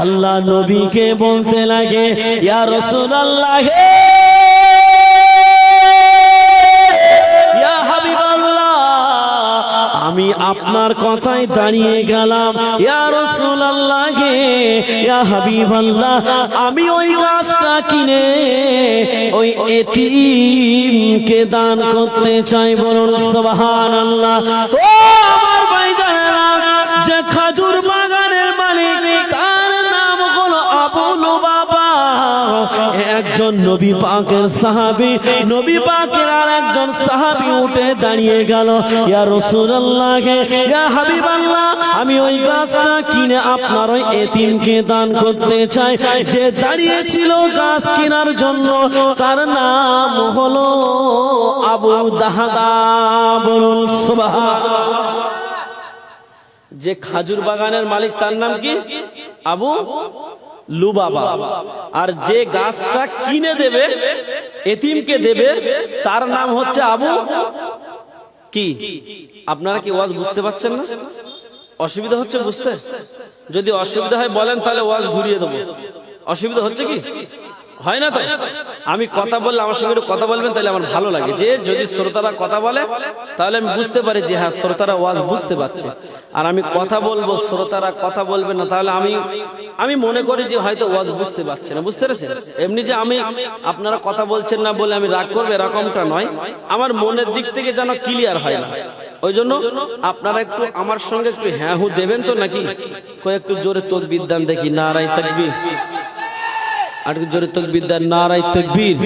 আল্লাহ নবীকে বলতে লাগে, ইয়া রাসূলুল্লাহ, হে ইয়া হাবিবাল্লাহ, আমি আপনার কথায় দাঁড়িয়ে গেলাম। ইয়া রাসূলুল্লাহ, হে ইয়া হাবিবাল্লাহ, আমি ওই গাছটা কিনে ওই এতিমকে দান করতে চাই। বলুন সুবহানাল্লাহ। ও আমার ভাইজানেরা, যে খাজুর বাগানের মালিক, তার নাম হলো আবু লুবাবা, একজন নবী পাকের সাহাবী। নবী পাকের আর একজন সাহাবী উঠে দাঁড়িয়ে গেল, ইয়া রাসূলুল্লাহ, ইয়া হাবিবাল্লাহ, আমি ওই গাছটা কিনে আপনার ওই এতিমকে দান করতে চাই। যে দাঁড়িয়েছিল গাছ কেনার জন্য, তার নাম হলো আবু দাহদা। বলুন সুবহানাল্লাহ। যে খাজুর বাগানের মালিক তার নাম কি? আবু লুবাবা। আর যে গাছটা কিনে দেবে, এতিমকে দেবে, তার নাম হচ্ছে আবু কি? আপনারা কি ওয়াজ বুঝতে পারছেন না? অসুবিধা হচ্ছে বুঝতে? যদি অসুবিধা হয় বলেন, তাহলে ওয়াজ ঘুরিয়ে দেবো। অসুবিধা হচ্ছে কি? হয় না তো? আমি কথা বললে আমার সঙ্গে কথা বলবেন, তাহলে আমার ভালো লাগে। যে যদি শ্রোতারা কথা বলে, তাহলে আমি বুঝতে পারি যে হ্যাঁ, শ্রোতারা ওয়াজ বুঝতে পারছে। আর আমি কথা বলবো, শ্রোতারা কথা বলবে না, তাহলে আমি মনে করি যে হয়তো ওয়াজ বুঝতে পারছে না। বুঝতে পেরেছেন? এমনি যে আমি আপনারা কথা বলছেন না বলে আমি রাগ করবো, এরকমটা নয়। আমার মনের দিক থেকে যেন ক্লিয়ার হয় না, ওই জন্য আপনারা একটু আমার সঙ্গে একটু হ্যাঁ হু দেবেন তো নাকি? একটু জোরে তাকবীর দেন দেখি। নারায়ে তাকবীর। আর একটু জোরে তাকবীর দেন। নারায়ে তাকবীর।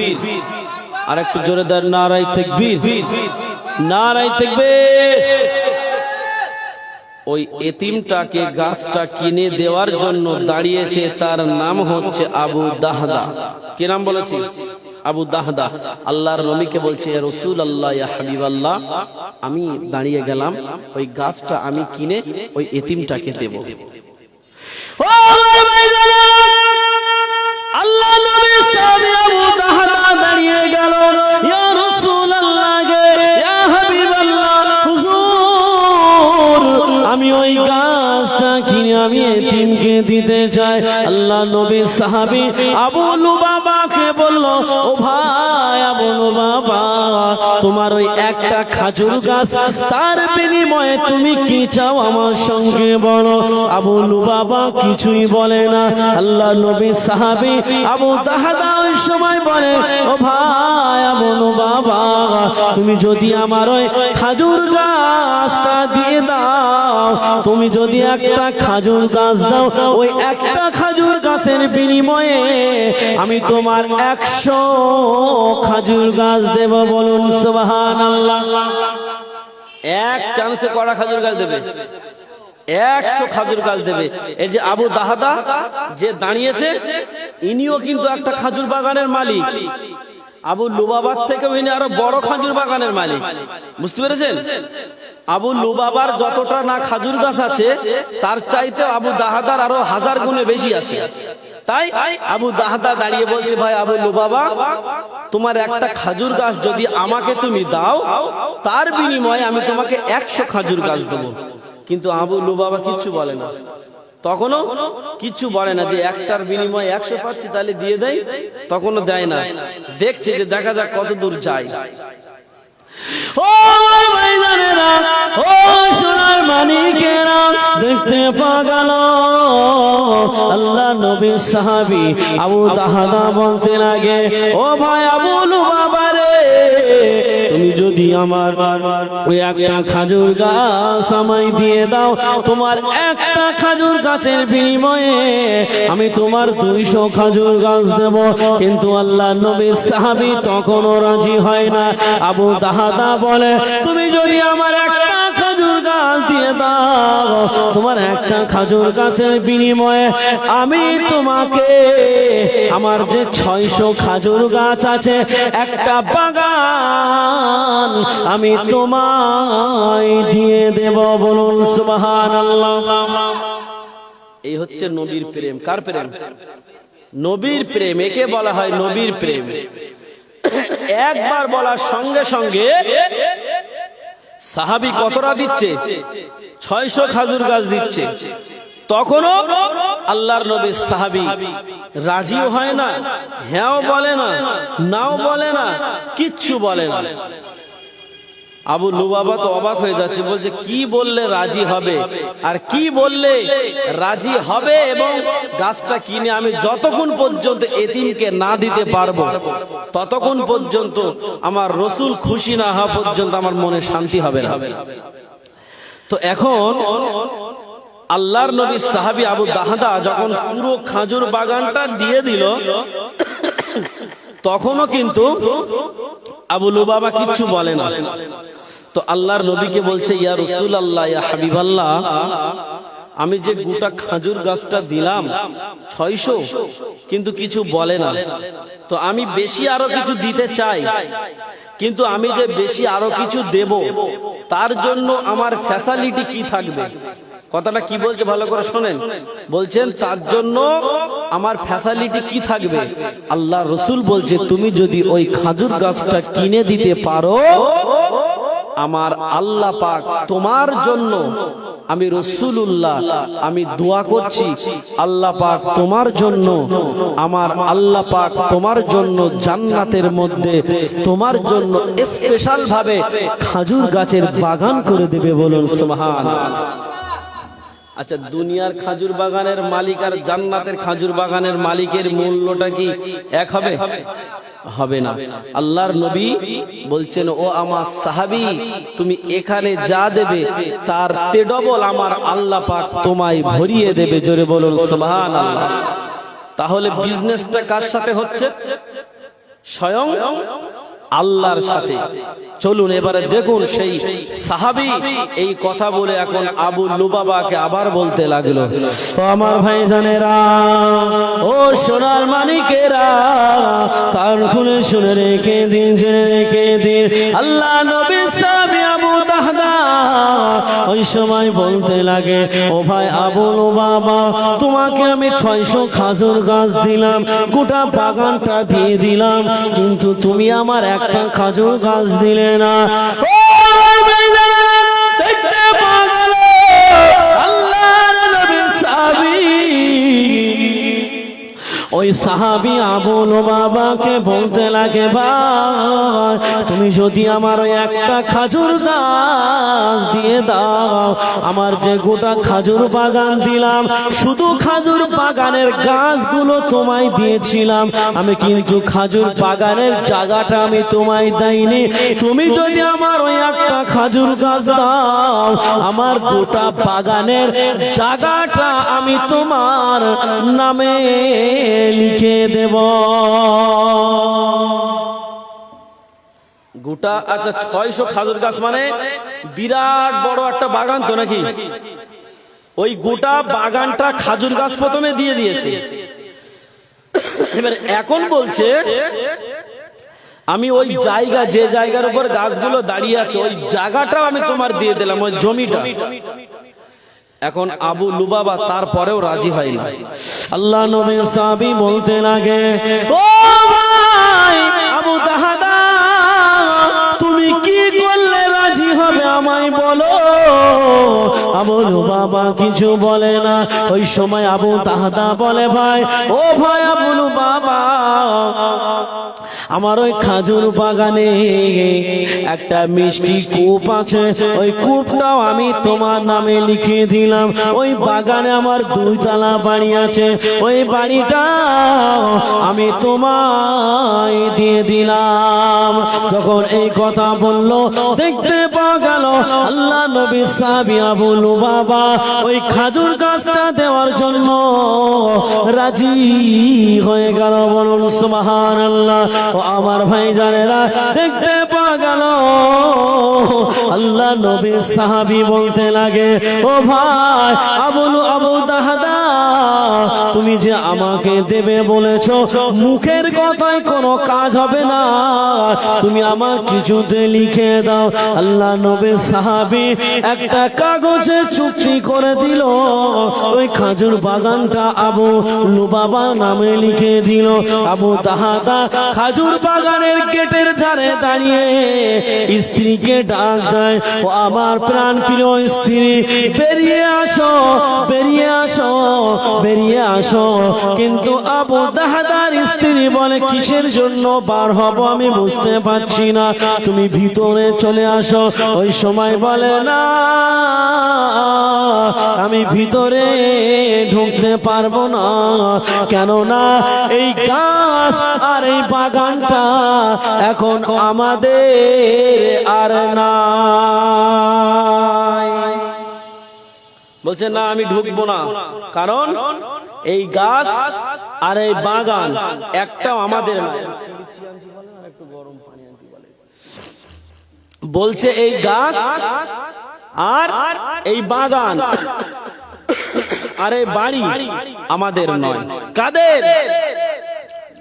আর একটু জোরে দেন। নারায়ে তাকবীর। নারায়ে তাকবীর। ওই এতিমটাকে গাছটা কিনে দেওয়ার জন্য দাঁড়িয়েছে, তার নাম হচ্ছে আবু দাহদা। কি নাম বলেছি? আবু দাহদা। আল্লাহর নবীকে বলছে, ইয়া রাসূলুল্লাহ, ইয়া হাবিবাল্লাহ, আমি দাঁড়িয়ে গেলাম, ওই গাছটা আমি কিনে ওই এতিমটাকে দেব। ও আমার ভাইজানা, আল্লাহ নবী সাহাবী আবু দাহদা দাঁড়িয়ে গেল, ইয়া রাসূলুল্লাহ, ইয়া হাবিবাল্লাহ, হুজুর, আমি ওই গাছটা কিনে আমি এতিমকে দিতে চাই। আল্লাহ নবী সাহাবী আবু লুবাবাকে বলল, ও ভাই আবু লুবাবা, তোমার ওই একটা খাজুর গাছ, তার বিনিময়ে তুমি কি চাও আমার সঙ্গে বলো। আবু লুবাবা কিছুই বলে না। আল্লাহ নবী সাহাবী আবু দাহদা ওই সময় বলে, ও ভাই আবু লুবাবা, তুমি যদি আমার ওই খাজুর গাছটা দিয়ে দাও, তুমি যদি একটা খাজুর গাছ দাও, ওই একটা খাজুর গাছের বিনিময়ে আমি তোমার 100 খাজুর গাছ দেব। বলুন সুবহানাল্লাহ। এক চান্সে কড়া খাজুর গাছ দেবে? 100 খাজুর গাছ দেবে। এই যে আবু দাহদা যে দাঁড়িয়েছে, ইনিও কিন্তু একটা খাজুর বাগানের মালিক। আবু লুবাবার থেকে ইনি আরো বড় খাজুর বাগানের মালিক। বুঝতে পেরেছেন? আবু লুবাবার যতটা না খাজুর গাছ আছে, তার চাইতে আবু দাহদার আরো 1000 গুণে বেশি আছে। তাই আবু দাহদা দাঁড়িয়ে বলছে, ভাই আবু লুবাবা, তোমার একটা খাজুর গাছ যদি আমাকে তুমি দাও, তার বিনিময়ে আমি তোমাকে 100 খাজুর গাছ দেবো। কিন্তু আবু লুবাবা কিচ্ছু বলে না, তখনও কিচ্ছু বলে না যে একটার বিনিময়ে 100 পাচ্ছি, তাহলে দিয়ে দেয়। তখনও দেয় না, দেখছে যে দেখা যাক কত দূর যায়। ও ভাইজানেরা, ও সোনার মানিকেরা, দেখতে পাগল আল্লাহ নবীর সাহাবী আবু দাহদা বলতে লাগে, ও ভাই আবু লুবাবা রে, তুমি যদি আমার ওই একটা খাজুর গাছ আমায় দিয়ে দাও, তোমার একটা খাজুর গাছের বিনিময়ে আমি তোমার 200 খাজুর গাছ দেব। কিন্তু আল্লাহ নবীর সাহাবী তখনও রাজি হয় না। আবু দাহদা বলে, তুমি যদি আমার একটা খাজুর গাছ দিয়ে দাও, তোমার একটা খাজুর গাছের বিনিময়ে আমি তোমাকে আমার যে 600 খাজুর গাছ আছে, একটা বাগান আমি তোমায় দিয়ে দেব। বলুন সুবহানাল্লাহ। এই হচ্ছে নবীর প্রেম। কার প্রেম? নবীর প্রেম। একে বলা হয় নবীর প্রেম। একবার বলার সঙ্গে সঙ্গে সাহাবী কতটা দিচ্ছে? 600 খাজুর গাছ দিচ্ছে। তখনও আল্লাহর নবীর সাহাবী রাজিও হয় না, হ্যাঁও বলে না, নাও বলে না, কিচ্ছু বলে না। আবু লুবাবা তো অবাক হয়ে যাচ্ছে, বলছে কি বললে রাজি হবে, আর কি বললে রাজি হবে, এবং গাছটা কিনে আমি যতক্ষণ পর্যন্ত এতিমকে না দিতে পারবো, ততক্ষণ পর্যন্ত আমার রসুল খুশি না হওয়া পর্যন্ত আমার মনে শান্তি হবে না। তো এখন আল্লাহর নবীর সাহাবী আবু দাহদা যখন পুরো খাজুর বাগানটা দিয়ে দিল, তখনও কিন্তু আবু লুবাবা কিচ্ছু বলে না। তো আল্লাহর নবীকে বলছে, ইয়া রাসূলুল্লাহ, ইয়া হাবিবাল্লাহ, আমি যে গোটা খাজুর গাছটা দিলাম 600, কিন্তু কিছু বলে না। তো আমি বেশি আরো কিছু দিতে চাই, কিন্তু আমি যে বেশি আরো কিছু দেব, তার জন্য আমার ফ্যাসিলিটি কি থাকবে? কথাটা কি বলছে ভালো করে শোনেন। বলছেন তার জন্য আমার ফ্যাসিলিটি কি থাকবে? আল্লাহ রসুল বলছে, তুমি যদি ওই খাজুর গাছটা কিনে দিতে পারো, আমার আল্লাহ পাক তোমার জন্য, আমি রাসূলুল্লাহ, আমি দোয়া করছি, আল্লাহ পাক তোমার জন্য, আমার আল্লাহ পাক তোমার জন্য জান্নাতের মধ্যে তোমার জন্য স্পেশাল ভাবে খাজুর গাছের বাগান করে দেবে। বলুন সুবহানাল্লাহ। আচ্ছা, দুনিয়ার খাজুর বাগানের মালিক আর জান্নাতের খাজুর বাগানের মালিকের মূল্যটা কি এক হবে? হবে না। আল্লাহর নবী বলছেন, ও আমার সাহাবী, তুমি এখানে যা দেবে তার 3 আমার আল্লাহ পাক তোমায় ভরিয়ে দেবে। জোরে বলুন সুবহানাল্লাহ। তাহলে বিজনেসটা কার সাথে হচ্ছে? স্বয়ং আল্লাহর সাথে। চলুন এবারে দেখুন সেই সাহাবী এই কথা বলে এখন আবু লুবাবাকে আবার বলতে লাগলো, তো আমার ভাইজানেরা, ও সোনার মানিকেরা, কান খুলে শুনে রেখে দিন, জেনে রেখে দিন, আল্লাহ নবীর সাহাবী আবু দাহদা ওই সময় বলতে লাগে, ও ভাই আবু লুবাবা, তোমাকে আমি 600 খাজুর গাছ দিলাম, গোটা বাগানটা দিয়ে দিলাম, কিন্তু তুমি আমার একটা খাজুর গাছ দিলে না। ও দেখতে পাগল আল্লাহর নবীর সাহাবী ওই সাহাবী আবু লুবাবাকে বলতে লাগে, ভাই তুমি যদি আমার ওই একটা খাজুর গাছ দিয়ে দাও, আমার যে গোটা খাজুর বাগান দিলাম, শুধু খাজুর বাগানের গাছগুলো তোমায় দিয়েছিলাম, আমি কিন্তু খাজুর বাগানের জায়গাটা আমি তোমায় দেইনি। তুমি যদি আমার ওই একটা খাজুর গাছ দাও, আমার গোটা বাগানের জায়গাটা আমি তোমার নামে লিখে দেব। গোটা আচ্ছা 600 খাজুর গাছ মানে বিরাট বড় একটা বাগান তো নাকি? ওই গোটা বাগানটা খাজুর গাছ প্রথমে দিয়ে দিয়েছে। এবার এখন বলছে আমি ওই জায়গা, যে জায়গার উপর গাছগুলো দাঁড়িয়ে আছে, ওই জায়গাটাও আমি তোমার দিয়ে দিলাম, ওই জমিটা। এখন আবু লুবাবা তারপরেও রাজি হয় না। আল্লাহ নবী সাহাবী বলতে লাগে, ও ভাই আবু দাহাদা, তুমি কি করলে রাজি হবে আমায় বলো। আবু লুবাবা কিছু বলে না। ওই সময় আবু দাহাদা বলে, ভাই ও ভাই আবু লুবাবা, আমার ওই খাজুর বাগানে একটা মিষ্টি কূপ আছে, ওই কূপটাও আমি তোমার নামে লিখে দিলাম। ওই বাগানে আমার 2 তলা বাড়ি আছে, ওই বাড়িটা আমি তোমায় দিয়ে দিলাম। যখন এই কথা বললো, দেখতে পাওয়া গেল আল্লাহ নবী সাহাবী আবু লুবাবা ওই খাজুর গাছটা দেওয়ার জন্য রাজি হয়ে গেল। বলুন সুবহানাল্লাহ। ও আমার ভাইজানেরা, দেখতে পাওয়া গেল আল্লাহ নবী সাহাবী বলতে লাগে, ও ভাই আবু দাহাদা, তুমি যে আমাকে দেবে বলেছো, মুখের কথায় কোনো কাজ হবে না, তুমি আমার কিছুতে লিখে দাও। আল্লাহ নবী সাহাবী একটা কাগজে চুক্তি করে দিল, ওই খাজুর বাগানটা আবু লুবাবা নামে লিখে দিল। আবু দাহাদা খাজুর বাগানের গেটের ধারে দাঁড়িয়ে স্ত্রীকে ডাক দেয়, ও আমার প্রাণ প্রিয় স্ত্রী, বেরিয়ে আসো, বেরিয়ে আসো, বেরিয়ে আসো। কিন্তু আবু দাহাদার স্ত্রী বলে, কিসের জন্য বার হব আমি বুঝতে পারছি না, তুমি ভিতরে চলে আসো। ওই সময় বলে, না আমি ভিতরে ঢুকতে পারবো না, কেননা এই গাছ আর এই বাগানটা এখন আমাদের আর নাই। বলছে, না আমি ঢুকবো না, কারণ এই গাছ আর এই বাগান একটাও আমাদের না। বলছে এই গাছ আর এই বাগান আর এই বাড়ি আমাদের নয়, কাদের?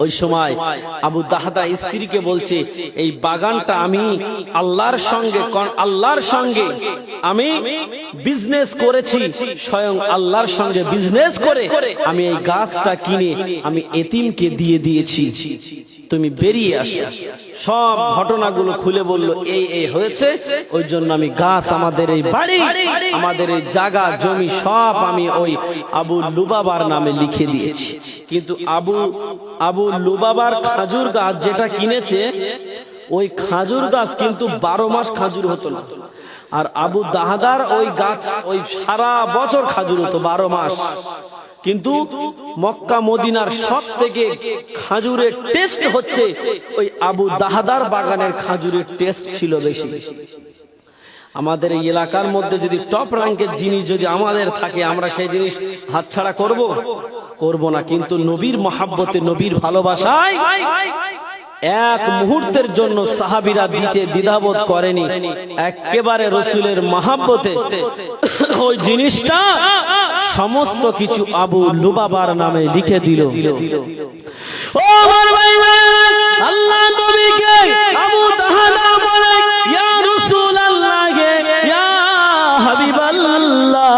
ওই সময় আবু দাহাদা স্ত্রীকে বলছে, এই বাগানটা আমি আল্লাহর সঙ্গে আমি বিজনেস করেছি, স্বয়ং আল্লাহর সঙ্গে বিজনেস করে আমি এই গাছটা কিনে আমি এতিমকে দিয়ে দিয়েছি, তুমি বেরিয়ে আসো। সব ঘটনাগুলো খুলে বলল, এই হয়েছে, ওই জন্য আমি গাছ, আমাদের এই বাড়ি, আমাদের এই জায়গা জমি সব আমি ওই আবু লুবাবার নামে লিখে দিয়েছি। কিন্তু আবু লুবাবার খাজুর গাছ যেটা কিনেছে, ওই খাজুর গাছ কিন্তু 12 মাস খাজুর হতো না, আর আবু দাহাদার ওই গাছ ওই সারা বছর খাজুর হতো 12 মাস। কিন্তু মক্কা মদিনার সব থেকে খাজুরের টেস্ট হচ্ছে ওই আবু দাহাদার বাগানের খাজুরের টেস্ট ছিল বেশি। আমাদের এই এলাকার মধ্যে যদি টপ র্যাঙ্কের জিনিস যদি আমাদের থাকে, আমরা সেই জিনিস হাতছাড়া করব না। কিন্তু নবীর মহাব্বতে, নবীর ভালোবাসায় এক মুহূর্তের জন্য সাহাবীরা দিতে দ্বিধাবোধ করেনি। একেবারে রাসূলের মহাব্বতে ওই জিনিসটা সমস্ত কিছু আবু লুবাবার নামে লিখে দিল। ও আমার ভাইরা, আল্লাহ নবীকে আবু দাহাদা বলে, ইয়া রাসূলুল্লাহ, ইয়া হাবিবাল্লাহ,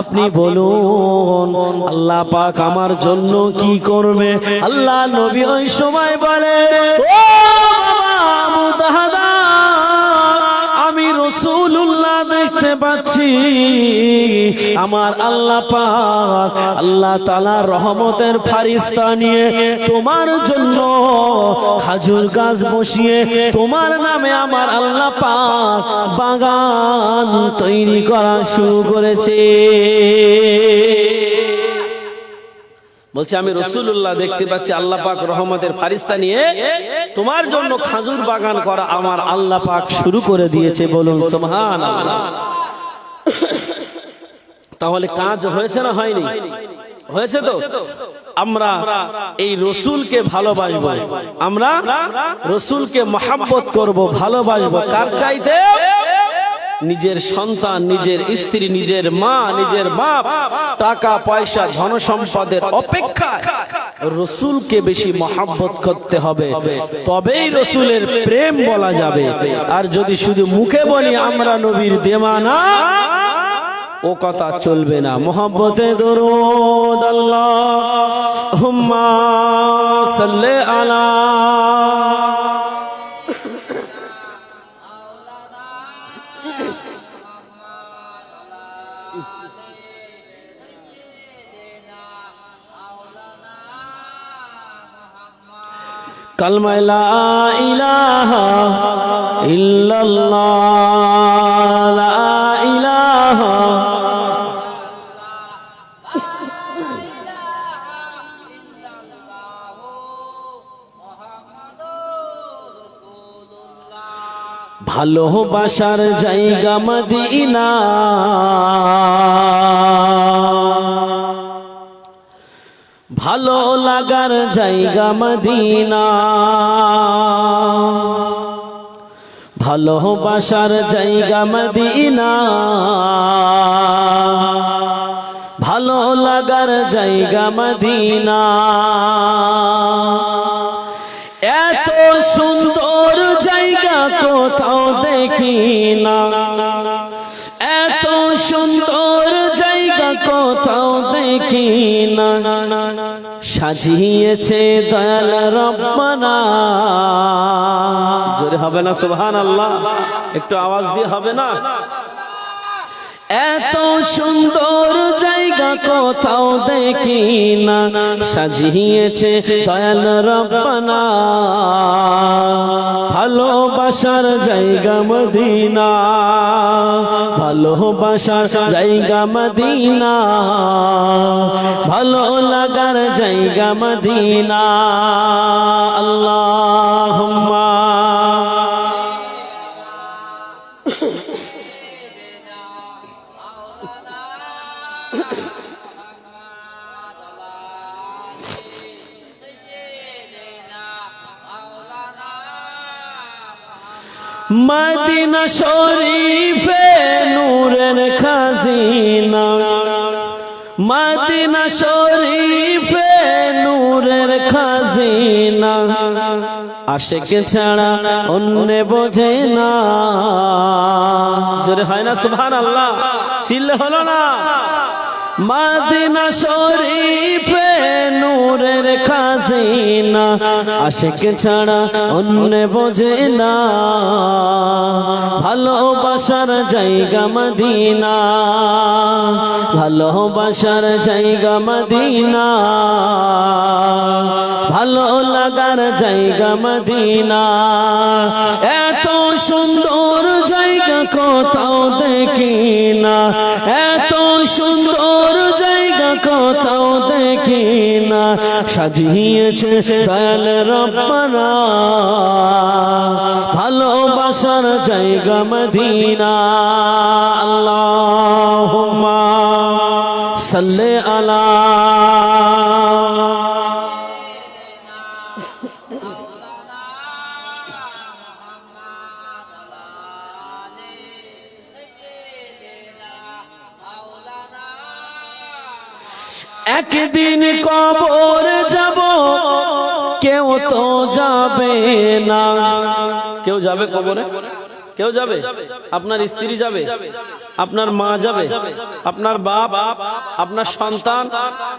আপনি বলুন আল্লাহ পাক আমার জন্য কি করবে? আল্লাহ নবী ওই সময় বলে, ও বাবা আবু দাহাদা, আমি রাসূলুল্লাহ দেখতে দেখতে পাচ্ছি আমার আল্লাহ পাক আল্লাহ তাআলার রহমতের ফারিস্তা নিয়ে তোমার জন্য খেজুর গাছ বসিয়ে তোমার নামে আমার আল্লাহ পাক বাগান তৈরি করা শুরু করেছে। বলছে আমি রাসূলুল্লাহ দেখতে পাচ্ছি আল্লাহ পাক রহমতের ফারিস্তা নিয়ে তোমার জন্য খেজুর বাগান করা আমার আল্লাহ পাক শুরু করে দিয়েছে। বলুন সুবহানাল্লাহ। তাহলে কাজ হয়েছে না হয়নি? হয়েছে তো। আমরা এই রসুলকে ভালোবাসবো, আমরা রসুলকে মহব্বত করব, ভালোবাসবো। কার চাইতে? নিজের সন্তান, নিজের স্ত্রী, নিজের মা, নিজের বাপ, টাকা পয়সা ধন সম্পদের অপেক্ষায় রসুলকে বেশি মহব্বত করতে হবে, তবেই রসুলের প্রেম বলা যাবে। আর যদি শুধু মুখে বলি আমরা নবীর দেওয়ানা, ও কথা চলবে না। মোহাব্বতে দরুদ আল্লাহুম্মা সাল্লি আলা কালমা লা ইলাহা ইল্লাল্লাহ, লা ইলাহা ভালোবাসার জায়গা মদিনা, ভালো লাগার জায়গা মদিনা, ভালোবাসার জায়গা মদিনা, ভালো লাগার জায়গা মদিনা। এত সুন্দর জায়গা কোথাও দেখি না, এত সুন্দর জায়গা কোথাও দেখি না, সাজিয়েছে দয়াল রব্বানা। জোরে হবে না সুবহানাল্লাহ? একটু আওয়াজ দিয়ে হবে না? এত সুন্দর জায়গা কোথাও দেখি না, সাজিয়েছে দয়াল রব্বানা। ভালোবাসার জায়গা মদিনা, ভালোবাসার জায়গা মদিনা, ভালো লাগার জায়গা মদিনা। আল্লাহুম্মা মদিনা শরীফে নূরের খাজিনা, মদিনা শরীফে নূরের খাজিনা, আশিক ছাড়া অন্য বোঝে না। জোরে হয় না সুবহানাল্লাহ? চিল্লে হলো না? মদিনা শরীফে নূরের খাজিনা, আশিক ছাড়া অন্য বোঝে না। ভালোবাসার জায়গা মদিনা, ভালোবাসার জায়গা মদিনা, ভালো লাগার জায়গা মদিনা। এত সুন্দর জায়গা কোথাও দেখি না, এত সুন্দর জায়গা কোথাও দেখি না, সাজিয়েছে দয়াল রব্বানা। ভালোবাসার জায়গা মদিনা। আল্লাহুম্মা সাল্লি আলা একদিন কবর যাব, কেউ তো যাবে না। কেউ যাবে কবরে? কেউ যাবে? আপনার স্ত্রী যাবে, আপনার মা যাবে, আপনার বাপ, আপনার সন্তান,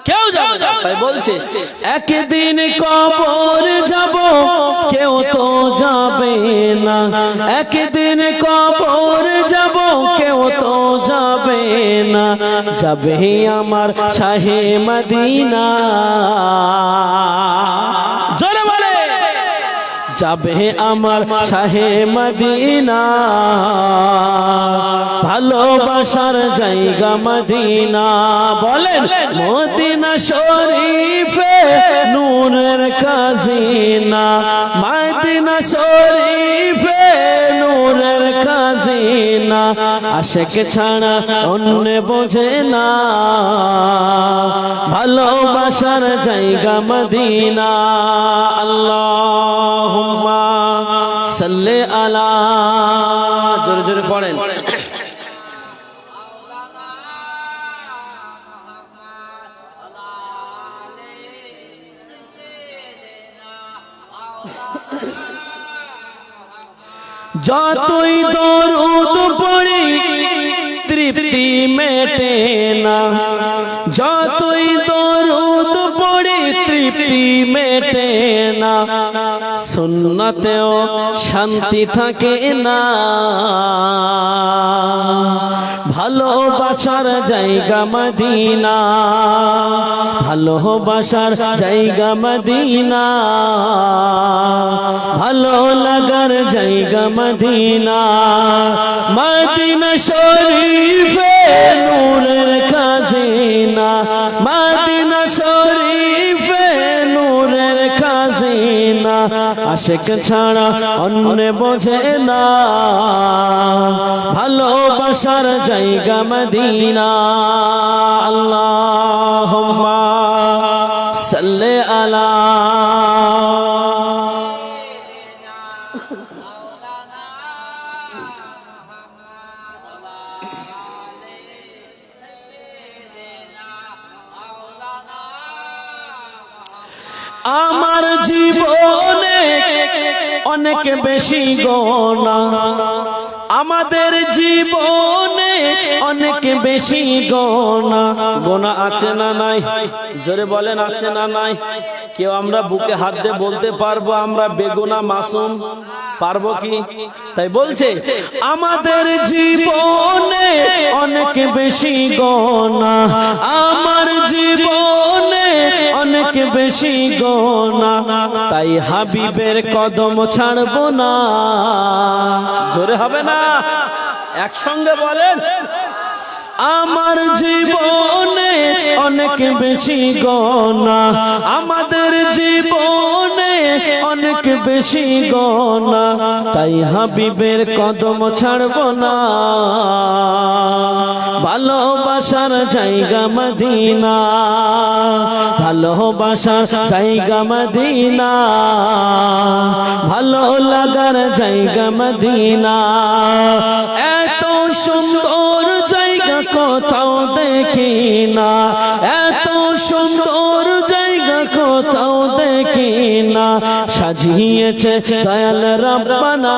কেউ যাবে না। তাই বলছে একদিন কবর যাব, কেউ তো যাবে না। একদিন কবর যাব, কেউ তো যাবে আমার শাহে মদিনা। জোরে বলে যাবে আমার শাহে মদিনা, ভালোবাসার জায়গা মদিনা। বলেন মদিনা শরীফে নূরের খাজিনা, মদিনা শরীফে নূরের খাজিনা। আশিক ছাড়া অন্য বোঝে না, ভালোবাসার জায়গা মদিনা। আল্লাহুম্মা সাল্লি আলা, জোরে জোরে পড়েন। যতই দরুদ পড়ি তৃপ্তি মেটে না, যতই দরুদ পড়ি তৃপ্তি মেটে না, সুন্নতেও শান্তি থাকে না। ভালোবাসার জায়গা মদিনা, ভালোবাসার জায়গা মদিনা, ভালো লাগার জায়গা মদিনা। মদিনা শরীফে নূরের খাজিনা, মদিনা শরীফে নূরের খাজিনা। আশিক ছাড়া অন্য বোঝে না, ভালোবাসার জায়গা মদিনা। আল্লাহুম্মা সাল্লি আলা, আমার জীবনে অনেক বেশি গোনা, আমাদের জীবনে অনেক বেশি গোনা। গোনা আছে না নাই? জোরে বলেন আছে না নাই? কেউ আমরা বুকে হাত দিয়ে বলতে পারবো আমরা বেগুনা মাসুম? পারবো কি? তাই বলছে আমাদের জীবনে অনেক বেশি গোনা, আমার জীবনে অনেক বেশি গোনা। তাই হাবিবের কদম ছাড়বো না। জোরে হবে না? একসঙ্গে বলেন আমার জীবনে অনেক বেশি গোনা, আমাদের জীবনে অনেক বেশি গোনা। তাই হাবিবের কদম ছাড়বো না। ভালোবাসার জায়গা মদিনা, ভালোবাসার জায়গা মদিনা, ভালো লাগার জায়গা মদিনা। এত সুন্দর জায়গা কোথাও দেখি না, এত সুন্দর জায়গা কোথাও দেখি না। সাজিয়েছে দয়াল রব্বানা,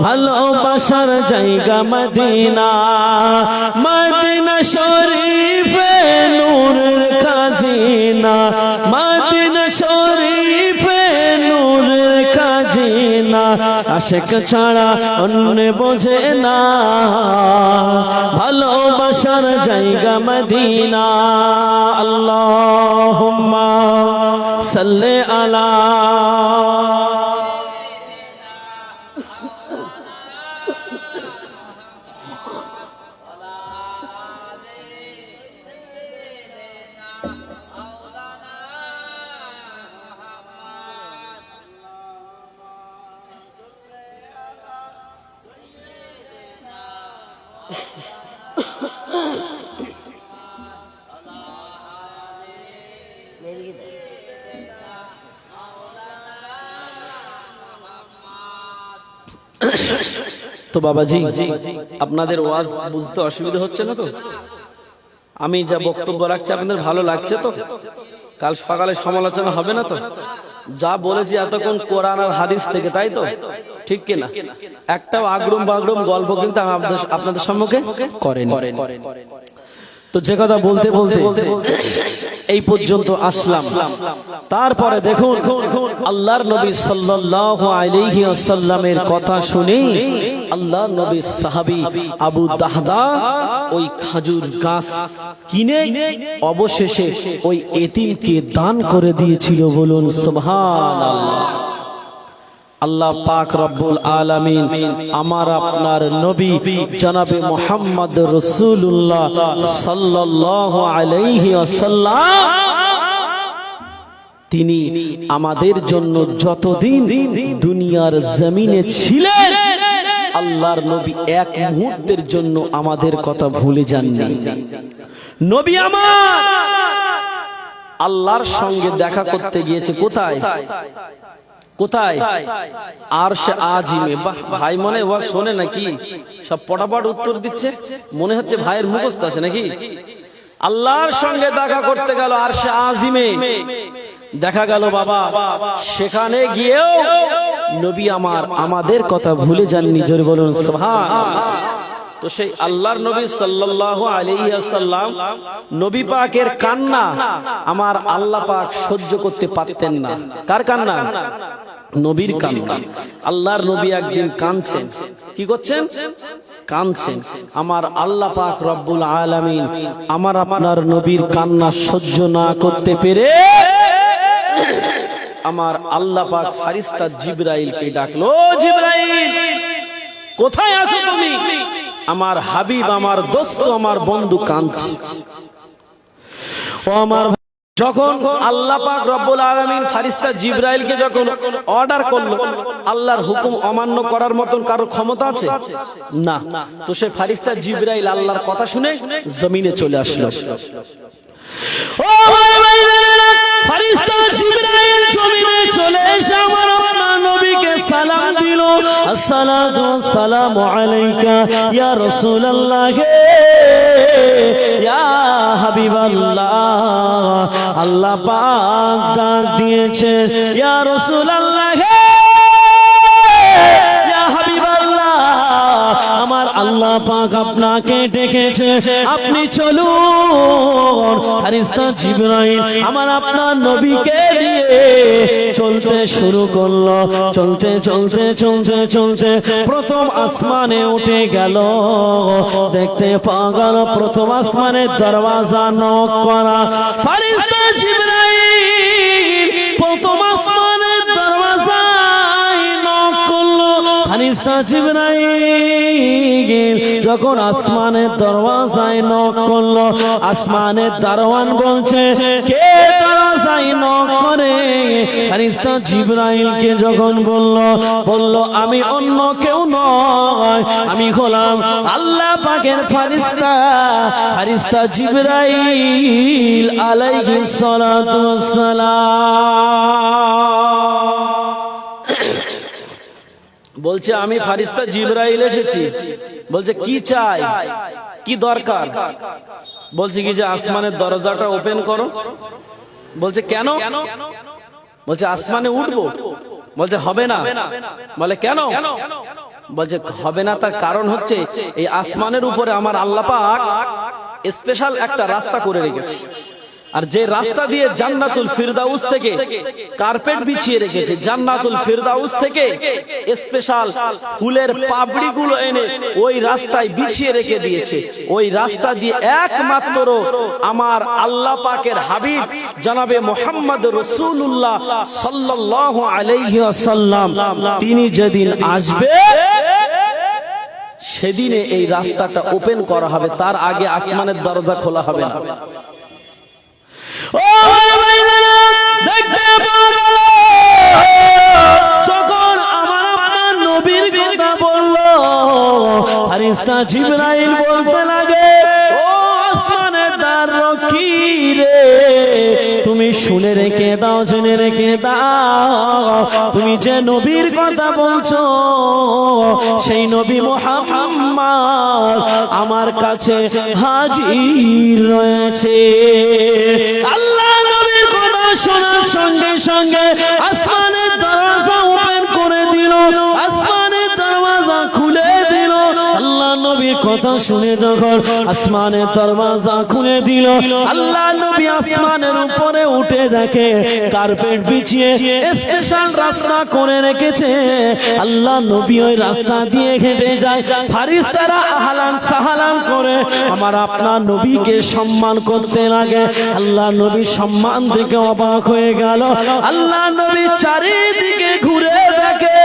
ভালোবাসার জায়গা মদিনা। মদিনা শরীফে নূরের খাজিনা, মদিনা শরীফে নূরের খাজিনা। আশিক ছাড়া অন্য বোঝে না, ভালোবাসার জায়গা মদিনা। আল্লাহুম্মা সাল্লি আলা, তো বাবাজি আপনাদের ওয়াজ বুঝতে অসুবিধা হচ্ছে না তো? আমি যা বক্তব্য রাখছি আপনাদের ভালো লাগছে তো? কাল সকালে সমালোচনা হবে না তো? যা বলেছি এতক্ষণ কোরআন আর হাদিস থেকে, তাই তো? ঠিক কিনা? একটাও আগরুম বাগরুম গল্প কিন্তু আমি আপনাদের সম্মুখে করেন। তো যে কথা বলতে বলতে এই পর্যন্ত আসলাম। তারপরে দেখুন আল্লাহর নবী সাল্লাল্লাহু আলাইহি ওয়াসাল্লামের কথা শুনে আল্লাহ নবীর সাহাবী আবু দাহদা ওই খাজুর গাছ কিনে অবশেষে ওই এতিমকে দান করে দিয়েছিল। বলুন সুবহানাল্লাহ। আল্লাহ পাক রব্বুল আলামিন আমার আপনার নবী জনাবে মুহাম্মদ রাসূলুল্লাহ সাল্লাল্লাহু আলাইহি ওয়াসাল্লাম তিনি আমাদের জন্য যতদিন দুনিয়ার জমিনে ছিলেন আল্লাহর নবী এক মুহূর্তের জন্য আমাদের কথা ভুলে যাননি। নবী আমার আল্লাহর সঙ্গে দেখা করতে গিয়েছে। কোথায় কোথায়? আরশে আজিমে। বাহ, ভাই মনে ওয়াজ শোনে নাকি? সব পটাপট উত্তর দিচ্ছে, মনে হচ্ছে ভাইয়ের মুখস্থ আছে নাকি? আল্লাহর সঙ্গে দেখা করতে গেল আরশে আজিমে। দেখা গেল বাবা সেখানে গিয়েও নবী আমার আমাদের কথা ভুলে যাননি। জোরে বলুন সুবহানাল্লাহ। তো সেই আল্লাহর নবী সাল্লাল্লাহু আলাইহি ওয়াসাল্লাম নবী পাকের কান্না আমার আল্লাহ পাক সহ্য করতে পারতেন না। কার কান্না? নবীর কান্না। আল্লাহর নবী একদিন কাঁদছেন। কি করছেন? কাঁদছেন। আমার আল্লাহ পাক রব্বুল আলামিন আমার আপনার নবীর কান্না সহ্য না করতে পেরে আমার আল্লাহ পাক ফেরেশতা জিবরাইলকে ডাকলো, জিবরাইল কোথায় আছো তুমি? আমার হাবিব, আমার দোস্ত, আমার বন্ধু কাঁদছে। ও আমার, যখন আল্লাহ পাক রব্বুল আলামিন ফেরেশতা জিবরাইলকে যখন অর্ডার করলো, আল্লাহর হুকুম অমান্য করার মতন কারো ক্ষমতা আছে না। তো সে ফেরেশতা জিবরাইল আল্লাহর কথা শুনে জমিনে চলে আসলো। ও আমার ভাইরা, ফেরেশতা জিবরাইল জমিনে চলে এসে আমার আপনার নবীকে সালাম দিল। আসসালাতু ওয়াসসালামু আলাইকা ইয়া রাসূলুল্লাহ, ইয়া হাবিবাল্লাহ। আল্লাহ পাক ডাক দিয়েছে, ইয়া রাসূলুল্লাহ, ইয়া হাবিবাল্লাহ, আমার আল্লাহ পাক আপনাকে ডেকেছে, আপনি চলুন। ফেরেশতা জিবরাইল আমার আপনার নবীকে নিয়ে চলতে শুরু করলো। চলতে চলতে চলতে চলতে প্রথম আসমানে উঠে গেল। দেখতে পাওয়া গেল প্রথম আসমানের দরওয়াজা নক করা। ফেরেশতা জিবরাইল প্রথম আসমানের দরওয়াজায় নক করলো। ফেরেশতা জিবরাইল যখন আসমানের দরওয়াজায় নক করলো, আসমানের দারোয়ান বলছে, কে দরওয়াজায় নক করে? ফেরেশতা জিবরাইলকে যখন বলল আমি অন্য কেউ নয়, আমি হলাম আল্লাহ পাকের ফেরেশতা, ফেরেশতা জিবরাইল আলাইহিস সালাতু ওয়াসসালাম। বলছে আমি ফেরেশতা জিবরাইল এসেছি। বলছে কি চাই, কি দরকার? বলছে কি যে আসমানের দরজাটা ওপেন করো। বলছে কেন? বলছে আসমানে উঠবো। বলছে হবে না। বলে কেন? বলছে হবে না তার কারণ হচ্ছে এই আসমানের উপরে আমার আল্লাহ পাক স্পেশাল একটা রাস্তা করে রেখেছে। আর যে রাস্তা দিয়ে জান্নাতুল ফিরদাউস থেকে কার্পেট বিছিয়ে রেখেছে, জান্নাতুল ফিরদাউস থেকে স্পেশাল ফুলের পাপড়িগুলো এনে ওই রাস্তায় বিছিয়ে রেখে দিয়েছে। ওই রাস্তা দিয়ে একমাত্র আমার আল্লাহ পাকের হাবিব জনাবে মুহাম্মদ রাসূলুল্লাহ সাল্লাল্লাহু আলাইহি ওয়াসাল্লাম তিনি যেদিন আসবে সেদিনে এই রাস্তাটা ওপেন করা হবে, তার আগে আসমানের দরজা খোলা হবে না। যখন আমার আপনার নবীর কথা বললো, ফেরেশতা জিবরাইল বলতে লাগে, ও আসমানের দ্বার রক্ষী রে, তুমি শুনে রেখে দাও, জেনে রেখে দাও, তুমি যে নবীর কথা বলছো সেই নবী মুহাম্মদ আমার কাছে হাজির রয়েছে। আল্লাহ নবীর কথা শোনার সঙ্গে সঙ্গে আসমানের দরজা ওপেন করে দিল, আসমানের দরজা খুলে দিল। আল্লাহ নবীর কথা শুনে যখন আসমানের দরওয়াজা খুলে দিল, আল্লাহ নবী আসমানের উপরে উঠে দেখে কার্পেট বিছিয়ে স্পেশাল রাস্তা করে রেখেছে। আল্লাহ নবী ওই রাস্তা দিয়ে হেঁটে যায়, ফারিস্তারা আহলান সাহলান করে আমার আপনার নবীকে সম্মান করতে লাগে। আল্লাহ নবী সম্মান থেকে অবাক হয়ে গেল। আল্লাহ নবী চারিদিকে ঘুরে দেখে,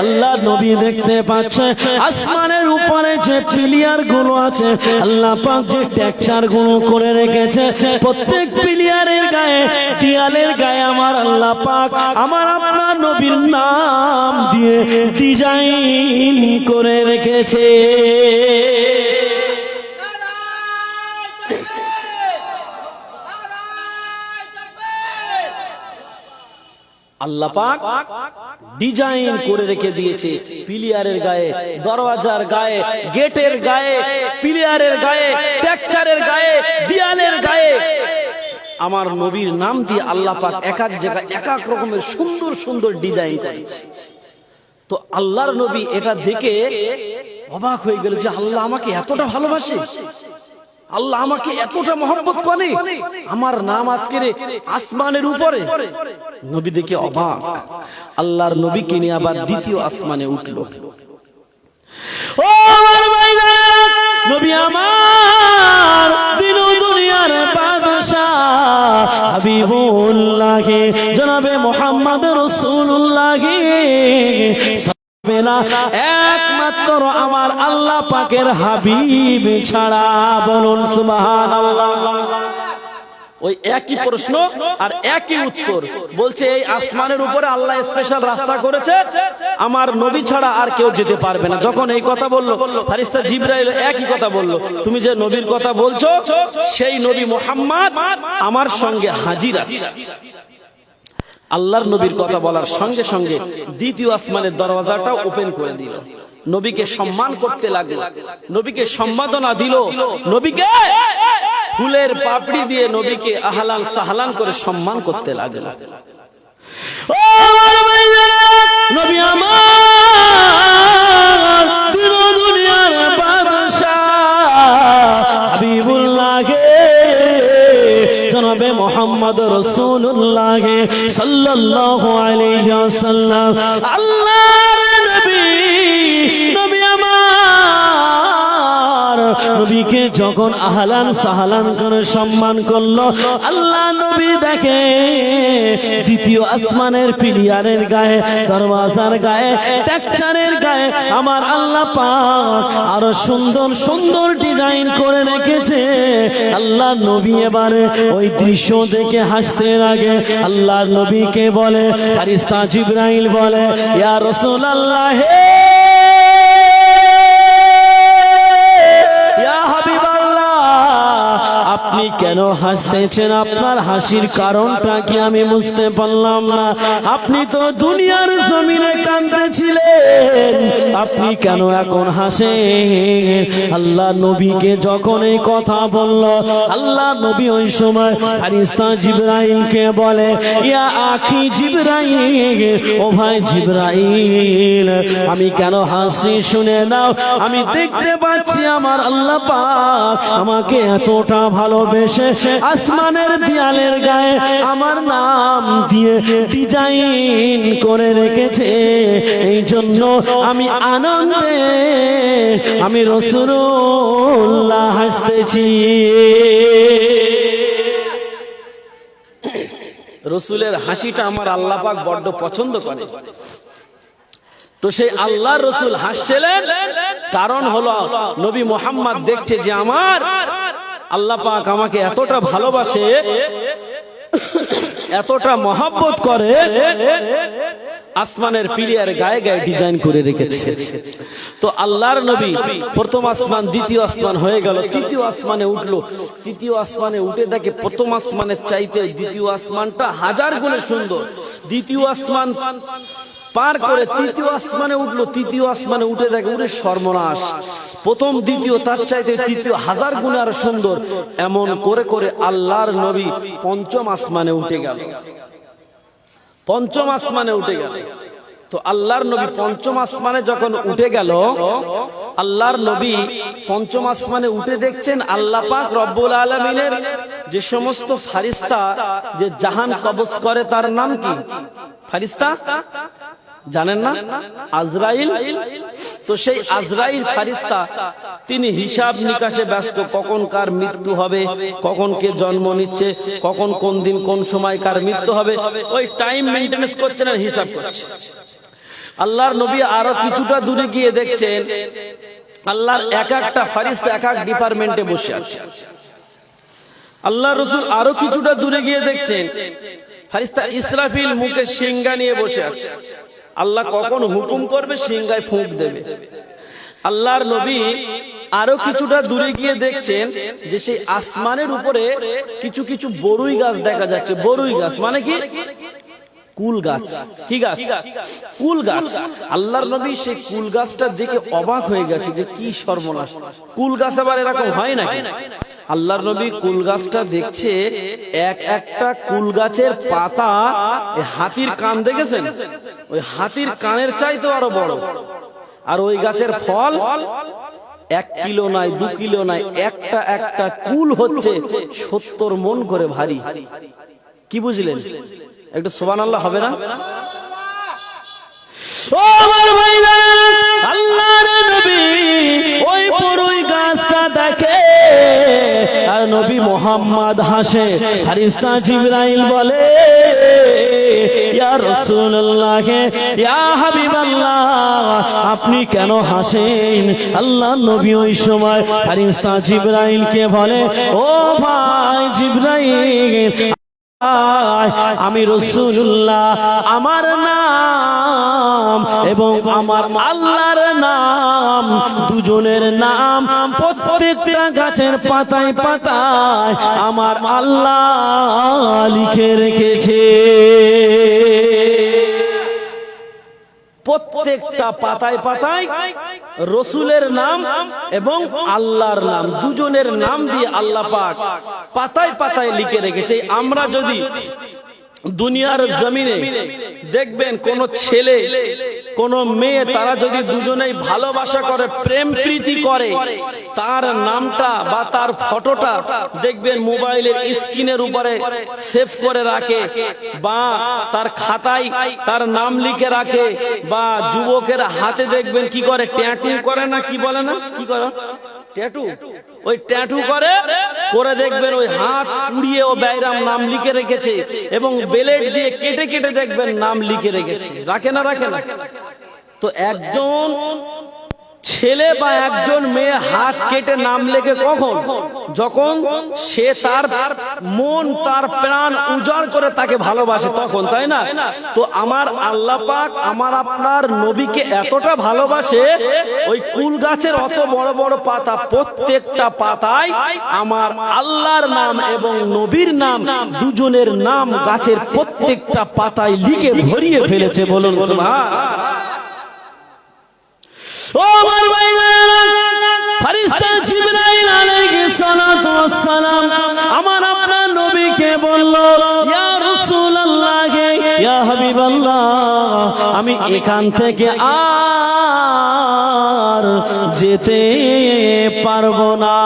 আল্লাহ নবী দেখতে পাচ্ছে আসমানের উপরে যে পিলিয়ার গুলো আছে, আল্লাহ পাক যে টেক্সচার গুলো করে রেখেছে, প্রত্যেক পিলিয়ারের গায়ে দেয়ালের গায়ে আমার আল্লাহ পাক আমার আপনার নবীর নাম দিয়ে ডিজাইন করে রেখেছে। আল্লাহ পাক ডিজাইন করে রেখে দিয়েছে পিলিয়ারের গায়ে, দরওয়াজার গায়ে, গেটের গায়ে, পিলিয়ারের গায়ে, টেক্সচারের গায়ে, দেয়ালের গায়ে আমার নবীর নাম দিয়ে আল্লাহ পাক এক এক জায়গায় এক এক রকমের সুন্দর সুন্দর ডিজাইন করেছে। তো আল্লাহর নবী এটা দেখে অবাক হয়ে গেল যে আল্লাহ আমাকে এতটা ভালোবাসে, আল্লাহ আমাকে এতটা মহব্বত করে, আমার নাম আজকের আসমানের উপরে। নবী দেখে অবাক। আল্লাহর নবীকে নিয়ে আবার দ্বিতীয় আসমানে উঠল। ও আমার ভাইরা, নবী আমার দিন দুনিয়ার বাদশাহ হাবিবুল্লাহ জনাবে মুহাম্মদ রাসূলুল্লাহ একমাত্র আমার আল্লাহ পাকের হাবিব ছাড়া। বলুন সুবহানাল্লাহ। ওই একই প্রশ্ন আর একই উত্তর বলছে, এই আসমানের উপরে আল্লাহ স্পেশাল রাস্তা করেছে, আমার নবী ছাড়া আর কেউ যেতে পারবে না। যখন এই কথা বললো, ফারিস্তা জিবরাইল একই কথা বললো, তুমি যে নবীর কথা বলছো সেই নবী মুহাম্মদ আমার সঙ্গে হাজির আছে। আল্লাহর নবীর কথা বলার সঙ্গে সঙ্গে দ্বিতীয় আসমানের দরওয়াজাটাও ওপেন করে দিল। নবীকে সম্মান করতে লাগলো, নবীকে সম্মাননা দিল, নবীকে ফুলের পাপড়ি দিয়ে নবীকে আহলান সাহলান করে সম্মান করতে লাগলো। ও আমার ভাইরা, নবী আমার দিন দুনিয়ার বাদশাহ হাবিবুল্লাহ জনাবে মুহাম্মদ রাসূলুল্লাহ সাল্লাল্লাহু আলাইহি ওয়াসাল্লাম আল্লাহর নবী, নবী আমার নবীকে যখন আহলান সাহলান করে সম্মান করলো, আল্লাহ নবী দেখে দ্বিতীয় আসমানের পিলিয়ারের গায়ে, দরওয়াজার গায়ে, টেক্সচারের গায়ে আমার আল্লাহ পাক আরো সুন্দর সুন্দর ডিজাইন করে রেখেছে। আল্লাহ নবী এবারে ওই দৃশ্য দেখে হাসতে লাগে। আল্লাহ নবীকে বলে, ফারিস্তা জিবরাইল বলে, ইয়া রাসূলুল্লাহ, আপনি কেন হাসতেছেন? আপনার হাসির কারণটা কি আমি বুঝতে পারলাম না। আপনি তো দুনিয়ার জমিনে কাঁদতেছিলেন, আপনি কেন এখন হাসেন? আল্লাহ নবীকে যখন এই কথা বলল, আল্লাহ নবী ওই সময় ফারিস্তা জিবরাইলকে বলে, ইয়া আখি জিবরাইল, ও ভাই জিবরাইল, আমি কেন হাসি শুনে নাও। আমি দেখতে পাচ্ছি আমার আল্লাহ পাক আমাকে এতটা ভালোবেসে আসমানের দেয়ালের গায়ে আমার নাম দিয়ে ডিজাইন করে রেখেছে। এই জন্য আমি আনন্দে আমি রাসূলুল্লাহ হাসতেছি। রসুলের হাসিটা আমার আল্লাহ পাক বড্ড পছন্দ করে। তো সেই আল্লাহর রসুল হাসছিলেন, কারণ হলো নবী মুহাম্মদ দেখছে যে আমার আল্লাহ পাক আমাকে এতটা ভালোবাসে, এতটা মহব্বত করে, আসমানের পিলিয়ার গায়ে গায়ে ডিজাইন করে রেখেছে। তো আল্লাহর নবী প্রথম আসমান, দ্বিতীয় আসমান হয়ে গেল, তৃতীয় আসমানে উঠলো। তৃতীয় আসমানে উঠে দেখে প্রথম আসমানের চাইতে দ্বিতীয় আসমানটা হাজার গুণে সুন্দর। দ্বিতীয় আসমান পার করে তৃতীয় আসমানে উঠলো। তৃতীয় আসমানে উঠে দেখে উঠে সর্বনাশ, প্রথম দ্বিতীয় তার চাইতে তৃতীয় হাজার গুণে আর সুন্দর। এমন করে করে আল্লাহর নবী পঞ্চম আসমানে উঠে গেল। পঞ্চম আসমানে উঠে গেল। তো আল্লাহর নবী পঞ্চম আসমানে যখন উঠে গেল, আল্লাহর নবী পঞ্চম আসমানে উঠে দেখছেন আল্লাহ পাক রব্বুল আলামিনের যে সমস্ত ফারিস্তা যে জাহান কবজ করে তার নাম কি? ফারিস্তা জানেন না? আজরাইল। তো সেই আজরাইল ফারিস্তা তিনি হিসাব নিকাশে ব্যস্ত, কখন কার মৃত্যু হবে, কখন কে জন্ম নিচ্ছে, কখন কোন দিন কোন সময় কার মৃত্যু হবে, ওই টাইম মেইনটেনেন্স করছেন আর হিসাব করছে। আল্লাহর নবী আরো কিছুটা দূরে গিয়ে দেখছেন আল্লাহর এক একটা ফারিস্তা এক এক ডিপার্টমেন্টে বসে আছে। আল্লাহ রাসূল আরো কিছুটা দূরে গিয়ে দেখছেন ফারিস্তা ইসরাফিল মুখে সিংহা নিয়ে বসে আছে। আল্লাহ কখন হুকুম করবে সিংহায় ফুঁক দেবে। আল্লাহর নবী আরো কিছুটা দূরে গিয়ে দেখছেন যে সেই আসমানের উপরে কিছু কিছু বরুই গাছ দেখা যাচ্ছে। বরুই গাছ মানে কি? কুল গাছ। কি গাছ? কুল গাছ। আল্লাহর নবী সেই কুল গাছটা দেখে অবাক হয়ে গেছে যে কি সর্বনাশ, কুল গাছ আবার এরকম হয় নাকি? আল্লাহর নবী কুল গাছটা দেখছে, এক একটা কুল গাছের পাতা হাতির কান দেখেছেন? ওই হাতির কানের চাইতে আরো বড়। আর ওই গাছের ফল 1 কিলো নয় 2 কিলো নয়, একটা একটা কুল হচ্ছে 70 মণ করে ভারী। কি বুঝলেন? একটু সুবহানাল্লাহ হবে না? ও আমার ভাইরা, আল্লাহর নবী ওই বড়ই গাছটা দেখে আর নবী মুহাম্মদ হাসে। ফেরেশতা জিবরাইল বলে, ইয়া রাসূলুল্লাহ, ইয়া হাবিবাল্লাহ, আপনি কেন হাসেন? আল্লাহ নবী ওই সময় ফেরেশতা জিবরাইলকে বলে, ও ভাই জিবরাইল, আমি রাসূলুল্লাহ, আমার নাম এবং আমার আল্লাহর নাম দুজনের নাম প্রত্যেকটা গাছের পাতায় পাতায় আমার আল্লাহ লিখে রেখেছে। প্রত্যেকটা পাতায় পাতায় রসুলের নাম এবং আল্লাহর নাম দুজনের নাম দিয়ে আল্লাহ পাক পাতায় পাতায় লিখে রেখেছে। আমরা যদি দুনিয়ার জমিনে দেখবেন কোন ছেলে কোন মেয়ে, তারা যদি দুজনেই ভালোবাসা করে, প্রেম প্রীতি করে, তার নামটা বা তার ফটোটা দেখবেন মোবাইলের স্ক্রিনের উপরে সেভ করে রাখে বা তার খাতায় তার নাম লিখে রাখে, বা যুবকের হাতে দেখবেন কি করে, ট্যাটু করে না, কি বলে না, কি করে ট্যাটু, ওই ট্যাটু করে দেখবেন ওই হাত পুড়িয়ে ও বাইরাম নাম লিখে রেখেছে এবং ব্লেড দিয়ে কেটে কেটে দেখবেন নাম লিখে রেখেছে। রাখে না? রাখে না? তো একজন ছেলে বা একজন মেয়ে হাত কেটে নাম লেখে কখন? যখন সে তার মন তার প্রাণ উজাড় করে তাকে ভালোবাসে তখন, তাই না? তো আমার আল্লাহ পাক আমার আপনার নবীকে এতটা ভালোবাসে, ওই কুল গাছের অত বড় বড় পাতা, প্রত্যেকটা পাতায় আমার আল্লাহর নাম এবং নবীর নাম দুজনের নাম গাছের প্রত্যেকটা পাতায় লিখে ভরিয়ে ফেলেছে। বলুন সুবহানাল্লাহ। ও আমার ভাইরা, ফেরেশতা জিবরাইল আলাইহিস সালাতু ওয়াস সালাম আমার আপনার নবীকে বলল, ইয়া রাসূলুল্লাহ, ইয়া হাবিবাল্লাহ, আমি এখান থেকে আর যেতে পারবো না।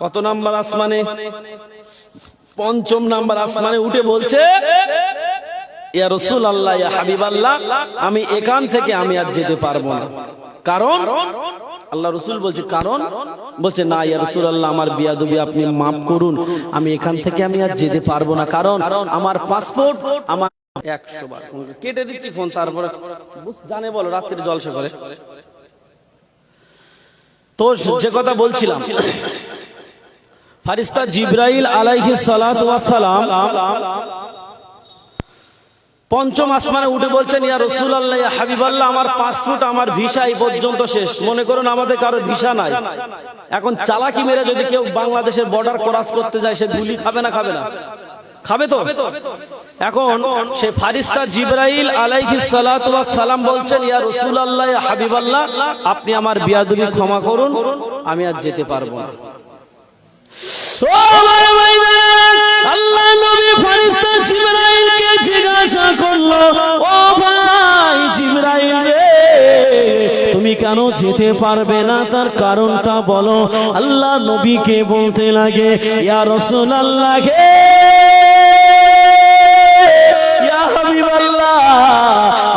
কত নাম্বার আসমানে? পঞ্চম নাম্বার আসমানে উঠে বলছে, ইয়া রাসূলুল্লাহ, ইয়া হাবিবাল্লাহ, আমি এখান থেকে আমি আর যেতে পারবো না। কারণ আল্লাহ রাসূল বলছে, কারণ বলছে, না ইয়া রাসূলুল্লাহ, আমার বিয়াদবি আপনি মাফ করুন, আমি এখান থেকে আমি আর যেতে পারবো না। কারণ আমার পাসপোর্ট আমার 100 বার কেটে দিচ্ছি ফোন, তারপরে জানে বলো রাত্রে জলসা করে। তো যে কথা বলছিলাম, ফেরেশতা জিবরাইল আলাইহিস সালাতু ওয়াস সালাম পঞ্চম আসমানে উঠে বলছেন, ইয়া রাসূলুল্লাহ, ইয়া হাবিবাল্লাহ, আমার পাসপোর্ট আমার ভিসা এই পর্যন্ত শেষ। মনে করুন আমাদের কারো ভিসা নাই, এখন চালাকি মেরে যদি কেউ বাংলাদেশের বর্ডার ক্রস করতে যায়, সে গুলি খাবে না? খাবে না? খাবে তো। এখন সে ফেরেশতা জিবরাইল আলাইহিস সালাতু ওয়াস সালাম বলছেন, ইয়া রাসূলুল্লাহ, ইয়া হাবিবাল্লাহ, আপনি আমার বিয়াদবি ক্ষমা করুন, আমি আর যেতে পারবো না। আল্লাহ নবী ফেরেশতা জিবরাইলকে জিজ্ঞাসা কেন যেতে পারবে না, তার কারণটা বলো। আল্লাহ নবীকে বলতে লাগে, ইয়া রাসূলুল্লাহ, ইয়া হাবিবাল্লাহ,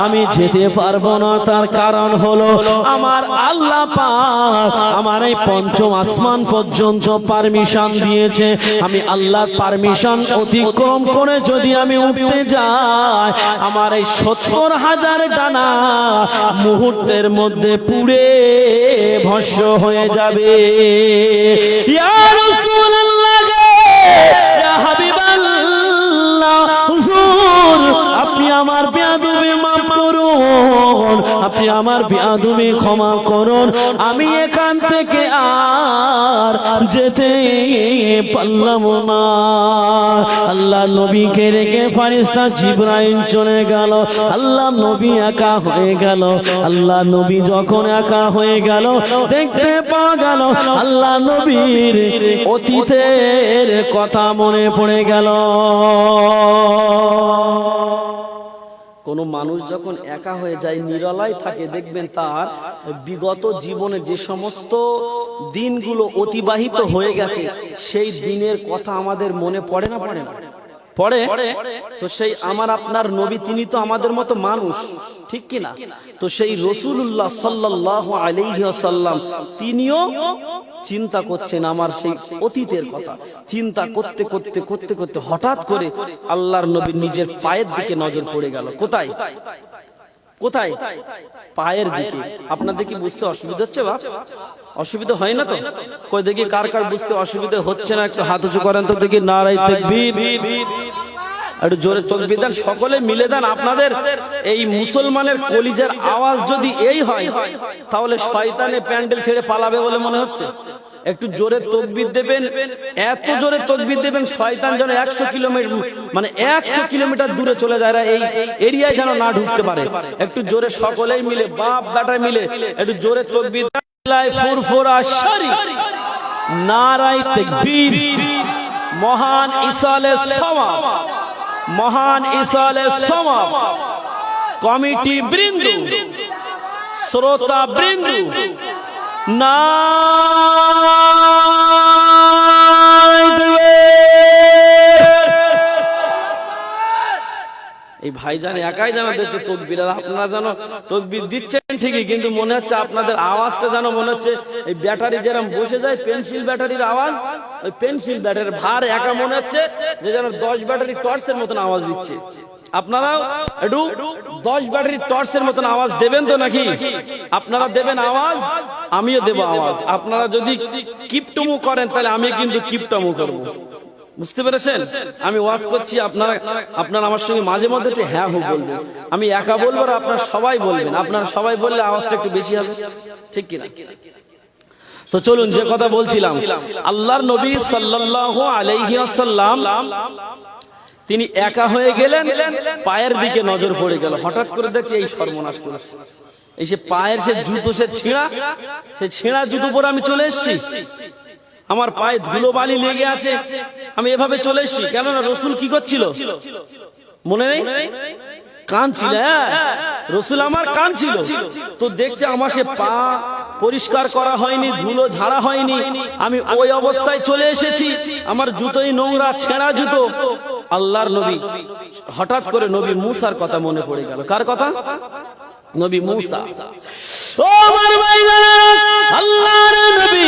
আমি যেতে পারবো না, তার কারণ হলো আমার আল্লাহ পাক আমার এই পঞ্চম আসমান পর্যন্ত পারমিশন দিয়েছে। আমি আল্লাহর পারমিশন অতিক্রম করে যদি আমি উঠতে যাই, আমার এই 70,000 ডানা মুহূর্তের মধ্যে পুড়ে ভস্ম হয়ে যাবে। ইয়া রাসূলুল্লাহ, ইয়া হাবিবাল্লাহ, হুজুর আপনি আমার বেয়াদবি মাফ করুন, আপনি আমার বেয়াদবি ক্ষমা করুন, আমি এখান থেকে আর যেতে পারলাম না। আল্লাহ নবীকে রেখে ফেরেশতা জিবরাইল চলে গেল। আল্লাহ নবী একা হয়ে গেল। আল্লাহ নবী যখন একা হয়ে গেল, দেখতে পাওয়া গেল আল্লাহ নবীর অতীতের কথা মনে পড়ে গেল। কোন মানুষ যখন একা হয়ে যায়, নিরালায় থাকে, দেখবেন তার বিগত জীবনে যে সমস্ত দিনগুলো অতিবাহিত হয়ে গেছে, সেই দিনের কথা আমাদের মনে পড়ে না? পড়ে না? পড়ে। তো সেই আমার আপনার নবী, তিনি তো আমাদের মতো মানুষ, ঠিক কিনা? তো সেই রাসূলুল্লাহ সাল্লাল্লাহু আলাইহি ওয়াসাল্লাম তিনিও চিন্তা করছেন আমার সেই অতীতের কথা। চিন্তা করতে করতে করতে করতে হঠাৎ করে আল্লাহর নবীর নিজের পায়ের দিকে নজর পড়ে গেল। কোথায়? কোথায়? পায়ের দিকে। আপনাদের কি বুঝতে অসুবিধা হচ্ছে? বা অসুবিধা হয় না তো? কই দেখি কার কার বুঝতে অসুবিধা হচ্ছে না, একটু হাত উঁচু করেন তো দেখি। নারায়ে তাকবীর, একটু জোরে তাকবীর দেন, সকলে মিলে দেন। আপনাদের এই মুসলমানের কলিজার আওয়াজ যদি এই হয়, তাহলে শয়তানে প্যান্ডেল ছেড়ে পালাবে বলে মনে হচ্ছে। একটু জোরে তাকবীর দেবেন, এত জোরে তাকবীর দেবেন শয়তান যেন 100 কিলোমিটার, মানে 100 কিলোমিটার দূরে চলে যায়, এই এরিয়ায় যেন না ঢুকতে পারে। একটু জোরে সকলেই মিলে, বাপ বেটা মিলে একটু জোরে তাকবীর। ফুরফুরা শরীফ, নারায়ে তাকবীর। মহান ইসালে সওয়াব, মহান ইসালে সওয়াব, কমিটি বৃন্দ, শ্রোতা বৃন্দ, এই ভাইজান একাই জানা দিচ্ছে তাকবীর। আপনারা জানো তাকবীর দিচ্ছেন ঠিকই, কিন্তু মনে হচ্ছে আপনাদের আওয়াজটা যেন মনে হচ্ছে এই ব্যাটারি যেরকম বসে যায়, পেন্সিল ব্যাটারির আওয়াজ, ওই পেন্সিল ব্যাটারির ভার একা মনে হচ্ছে যে যেন 10 ব্যাটারি টর্চের মতন আওয়াজ দিচ্ছে। আপনারাও একটু 10 ব্যাটারি টর্চের মতন আওয়াজ দেবেন তো নাকি? আপনারা দেবেন আওয়াজ, আমিও দেব আওয়াজ। আপনারা যদি কিপটমু করেন তাহলে আমি কিন্তু কিপটমু করবো। বুঝতে পেরেছেন? আমি ওয়াজ করছি, আপনারা আমার সঙ্গে মাঝে মধ্যে একটু হ্যাঁ হু বলবেন। আমি একা বলবো আর আপনারা সবাই বলবেন। আপনারা সবাই বললে আওয়াজটা একটু বেশি হবে, ঠিক কিনা? তো চলুন, যে কথা বলছিলাম, আল্লাহর নবী সাল্লাল্লাহু আলাইহি ওয়াসাল্লাম তিনি একা হয়ে গেলেন, পায়ের দিকে নজর পড়ে গেল। হঠাৎ করে দেখছি এই সর্বনাশ করেছে, এই সে পায়ের সে জুতো, সে ছেঁড়া জুতো পরে আমি চলে এসেছি। আমার পায়ে ধুলো বালি লেগে আছে, আমি এভাবে চলে এসেছি। কেননা রাসূল কি করছিল মনে নেই? কাঁদছিল। রাসূল আমার কাঁদছিল। তো দেখছে আমার সে পা পরিষ্কার করা হয়নি, ধুলো ঝাড়া হয়নি, আমি ওই অবস্থায় চলে এসেছি, আমার জুতোই নোংরা, ছেঁড়া জুতো। আল্লাহর নবী হঠাৎ করে নবী মূসার কথা মনে পড়ে গেল। কার কথা? নবী মূসা। ও আমার ভাইরা, আল্লাহর নবী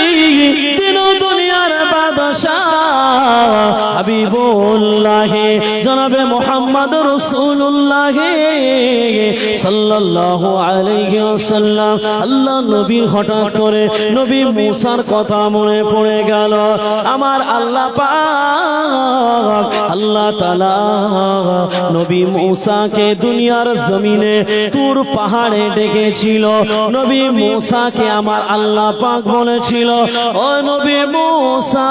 দিন দুনিয়ার বাদশাহ হাবিবুল্লাহ জনাবে মুহাম্মদ রাসূলুল্লাহ সাল্লাল্লাহু আলাইহি ওয়াসাল্লাম, আল্লাহ নবীর হঠাৎ করে নবী মূসার কথা মনে পড়ে গেল। আমার আল্লাহ পাক আল্লাহ তাআলা নবী মূসাকে দুনিয়ার জমিনে তুর পাহাড়ে ডেকেছিল। নবী মূসাকে আমার আল্লাহ পাক বলেছিল, ও নবী মূসা,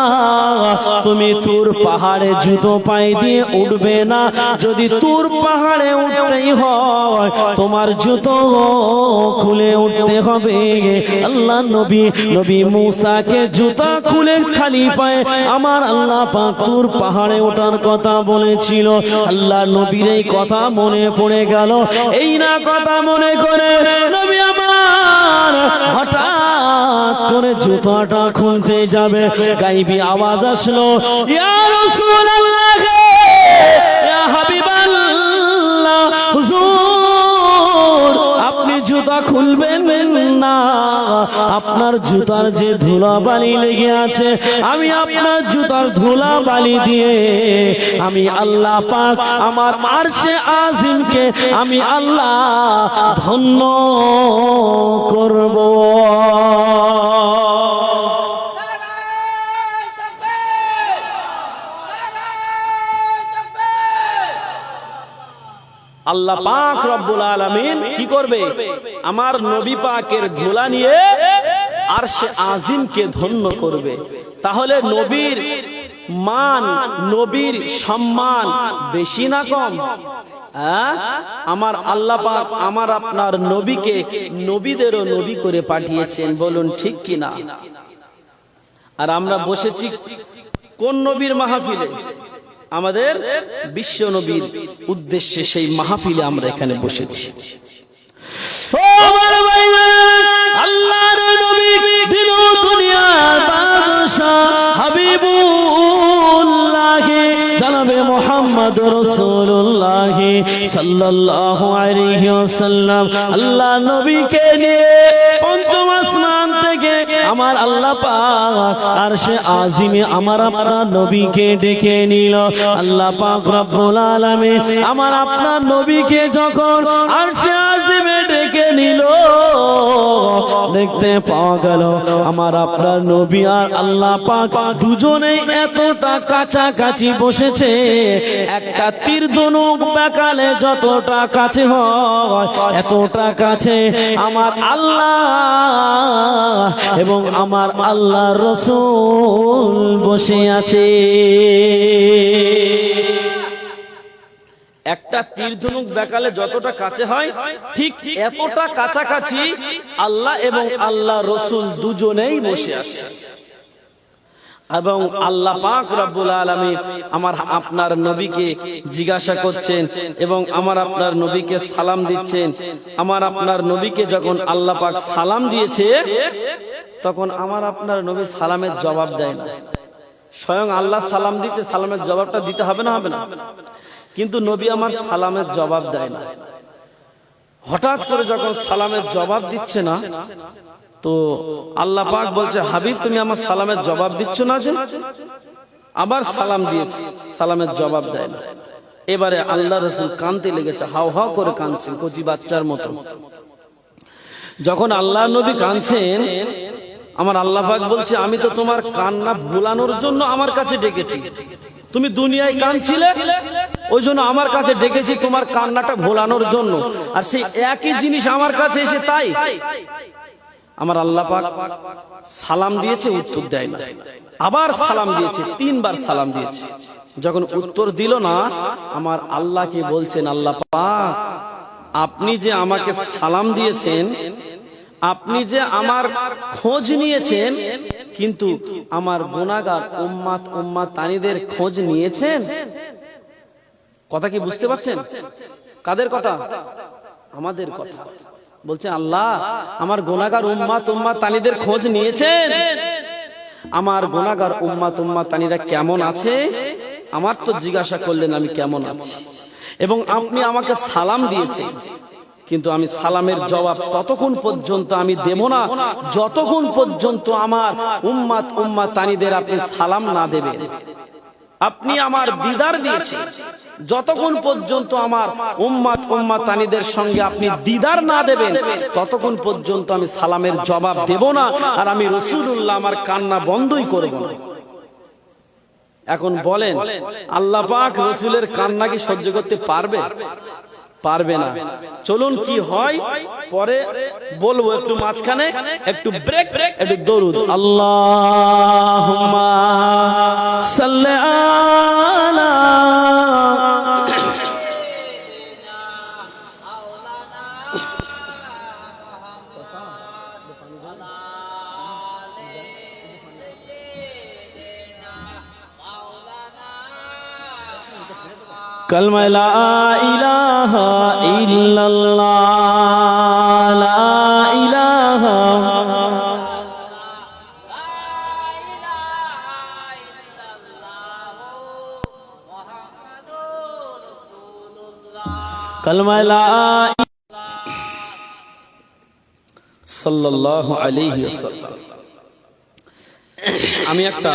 তুমি তুর পাহাড়ে জুতো পায়ে দিয়ে উঠবে না। যদি তুর পাহাড়ে উঠতেই হয়, তোমার জুতো খুলে উঠতে হবে। আল্লাহ নবী মূসাকে জুতা খুলে খালি পায়ে আমার আল্লাহ পাক তুর পাহাড়ে ওঠার কথা বলেছিল। আল্লাহ নবীর এই কথা মনে পড়ে গেল। এই না কথা মনে করে নবী আমার হঠাৎ করে জুতাটা খুলতে যাবে, গাইবি আওয়াজ আসলো, ইয়া রাসূলুল্লাহ, ইয়া হাবিবাল্লাহ, হুজুর আপনি জুতা খুলবেন না, আপনার জুতার যে ধুলা বালি লেগে আছে, আমি আপনার জুতার ধুলা বালি দিয়ে আমি আল্লাহ পাক আমার আরশে আজিমকে আমি আল্লাহ ধন্য করব। আল্লাহ পাক রব্বুল আলামিন কি করবে? আমার নবী পাকের ধুলা নিয়ে আরশে আজিমকে ধন্য করবে। তাহলে নবীর মান, নবীর সম্মান বেশি না কম? আমার আল্লাহ পাক আমার আপনার নবীকে নবীদেরও নবী করে পাঠিয়েছেন, বলুন ঠিক কিনা? আর আমরা বসেছি কোন নবীর মাহফিলে? আমাদের বিশ্ব নবীর উদ্দেশ্যে সেই মাহফিলে আমরা এখানে বসেছি। ও আমার ভাইরা, আল্লাহর নবী দিন ও দুনিয়ার বাদশা হাবিবুল্লাহ জনাবে মুহাম্মদ রাসূলুল্লাহ সাল্লাল্লাহু আলাইহি ওয়াসাল্লাম আল্লাহ নবীকে নিয়ে পঞ্চম আসমান থেকে আমার আল্লাহ পাক আরশে আজিমে আমার আপনার নবীকে ডেকে নিল। আল্লাহ পাক রব্বুল আলামিন আমার আপনার নবীকে যখন আরশে আজিমে ডেকে নিল, দেখতে পাওয়া গেল আমার আপনার নবী আর আল্লাহ পাক দুজনেই এতটা কাছাকাছি বসেছে, একটা তীর ধনুক বেকালে যতটা কাছে হয় এতটা কাছে আমার আল্লাহ এবং আমার আল্লাহর রাসূল বসে আছে। একটা তীর ধনুক বেকালে যতটা কাছে হয় ঠিক এতটা কাছাকাছি আল্লাহ এবং আল্লাহ রাসূল দুজনেই বসে আছে। এবং আল্লাহ পাক রব্বুল আলামিন আমার আপনার নবীকে জিজ্ঞাসা করছেন এবং আমার আপনার নবীকে সালাম দিচ্ছেন। আমার আপনার নবীকে যখন আল্লাহ পাক সালাম দিয়েছে, তখন আমার আপনার নবী সালামের জবাব দেয় না। স্বয়ং আল্লাহ সালাম দিতে, সালামের জবাবটা দিতে হবে না? হবে না? কিন্তু নবী আমার সালামের জবাব দেয় না। হঠাৎ করে যখন সালামের জবাব দিচ্ছে না, তো আল্লাহ পাক বলছে, হাবিব তুমি আমার সালামের জবাব দিচ্ছ না যে? আবার সালাম দিয়েছে, সালামের জবাব দেয় না। এবারে আল্লাহ রাসূল কাঁদতে লেগেছে, হাও হাও করে কাঁদছেন কচি বাচ্চার মতো। যখন আল্লাহ নবী কাঁদছেন, আমার আল্লাহ পাক বলছে, আমি তো তোমার কান্না ভুলানোর জন্য আমার কাছে ডেকেছি। তুমি দুনিয়ায় কাঁদছিলে, ওই জন্য আমার কাছে ডেকেছি তোমার কান্নাটা ভোলানোর জন্য। আর সেই একই জিনিস আমার কাছে এসে তাই আমার আল্লাহ পাক সালাম দিয়েছে, উত্তর দেয় না। আবার সালাম দিয়েছে, 3 বার সালাম দিয়েছে। যখন উত্তর দিল না, আমার আল্লাহকে বলছেন, আল্লাহ পাক আপনি যে আমাকে সালাম দিয়েছেন, আপনি যে আমার খোঁজ নিয়েছেন, কিন্তু আমার গুনাহগার উম্মত তানিদের খোঁজ নিয়েছেন? কথা কি বুঝতে পারছেন? কাদের কথা? আমাদের কথা। বলছেন আল্লাহ আমার গুনাহগার উম্মত তানিদের খোঁজ নিয়েছেন? আমার গুনাহগার উম্মত তানিরা কেমন আছে? আমার তো জিজ্ঞাসা করলেন আমি কেমন আছি, এবং আপনি আমাকে সালাম দিয়েছেন, কিন্তু আমি সালামের জবাব ততক্ষণ পর্যন্ত আমি দেব না যতক্ষণ পর্যন্ত আমার উম্মত তানিদের আপনি সালাম না দেবেন। আপনি আমার দিদার দিয়েছেন, যতক্ষণ পর্যন্ত আমার উম্মত তানিদের সঙ্গে আপনি দিদার না দেবেন ততক্ষণ পর্যন্ত আমি সালামের জবাব দেব না, আর আমি রাসূলুল্লাহ আমার কান্না বন্ধই করব না। এখন বলেন, আল্লাহ পাক রাসূলের কান্না কি সহ্য করতে পারবে? পারবে না। চলুন কি হয় পরে বলবো, একটু মাঝখানে একটু ব্রেক, একটু দরুদ। আল্লাহুম্মা সাল্লি আলা কালমা লা ইলাহা ইল্লাল্লাহ, লা ইলাহা কালমা লা সাল্লাল্লাহু আলাইহি ওয়াসাল্লাম। আমি একটা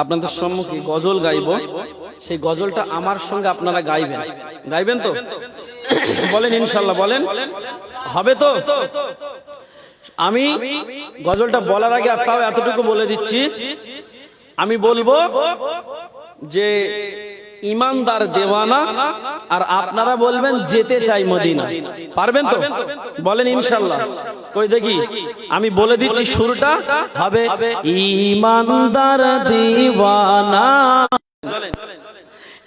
আপনাদের সম্মুখে গজল গাইব, সেই গজলটা আমার সঙ্গে আপনারা গাইবেন। গাইবেন তো? বলেন ইনশাআল্লাহ, বলেন হবে তো? আমি গজলটা বলার আগে তাও এতটুকু বলে দিচ্ছি, আমি বলবো যে ইমানদার দেওয়ানা, আর আপনারা বলবেন যেতে চাই মদিনা। পারবেন তো? বলেন ইনশাআল্লাহ। কই দেখি, আমি বলে দিচ্ছি সুরটা হবে ইমানদার দেওয়ানা।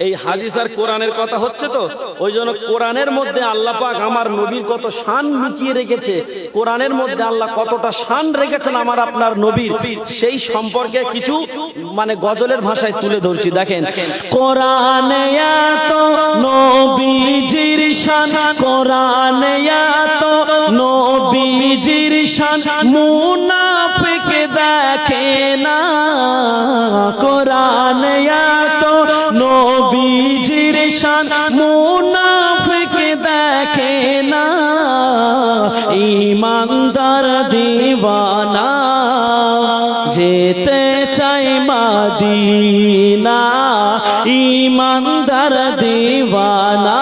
এই হাদিস আর কোরআনের কথা হচ্ছে তো, ওই জন্য কোরআনের মধ্যে আল্লাহ পাক আমার নবীর কত শান লুকিয়ে রেখেছে, কোরআনের মধ্যে আল্লাহ কতটা শান রেখেছেন আমার আপনার নবীর, সেই সম্পর্কে কিছু মানে গজলের ভাষায় তুলে ধরছি। দেখেন, কোরআনে এত নবীজির শান, কোরআনে এত নবীজির শান, মুনাফিক দেখে না। কোরআনে এত নবীজির শান, মুনাফিক দেখে না। ইমানদার দিওয়ানা যেতে চাই মদিনা, ইমানদার দিওয়ানা।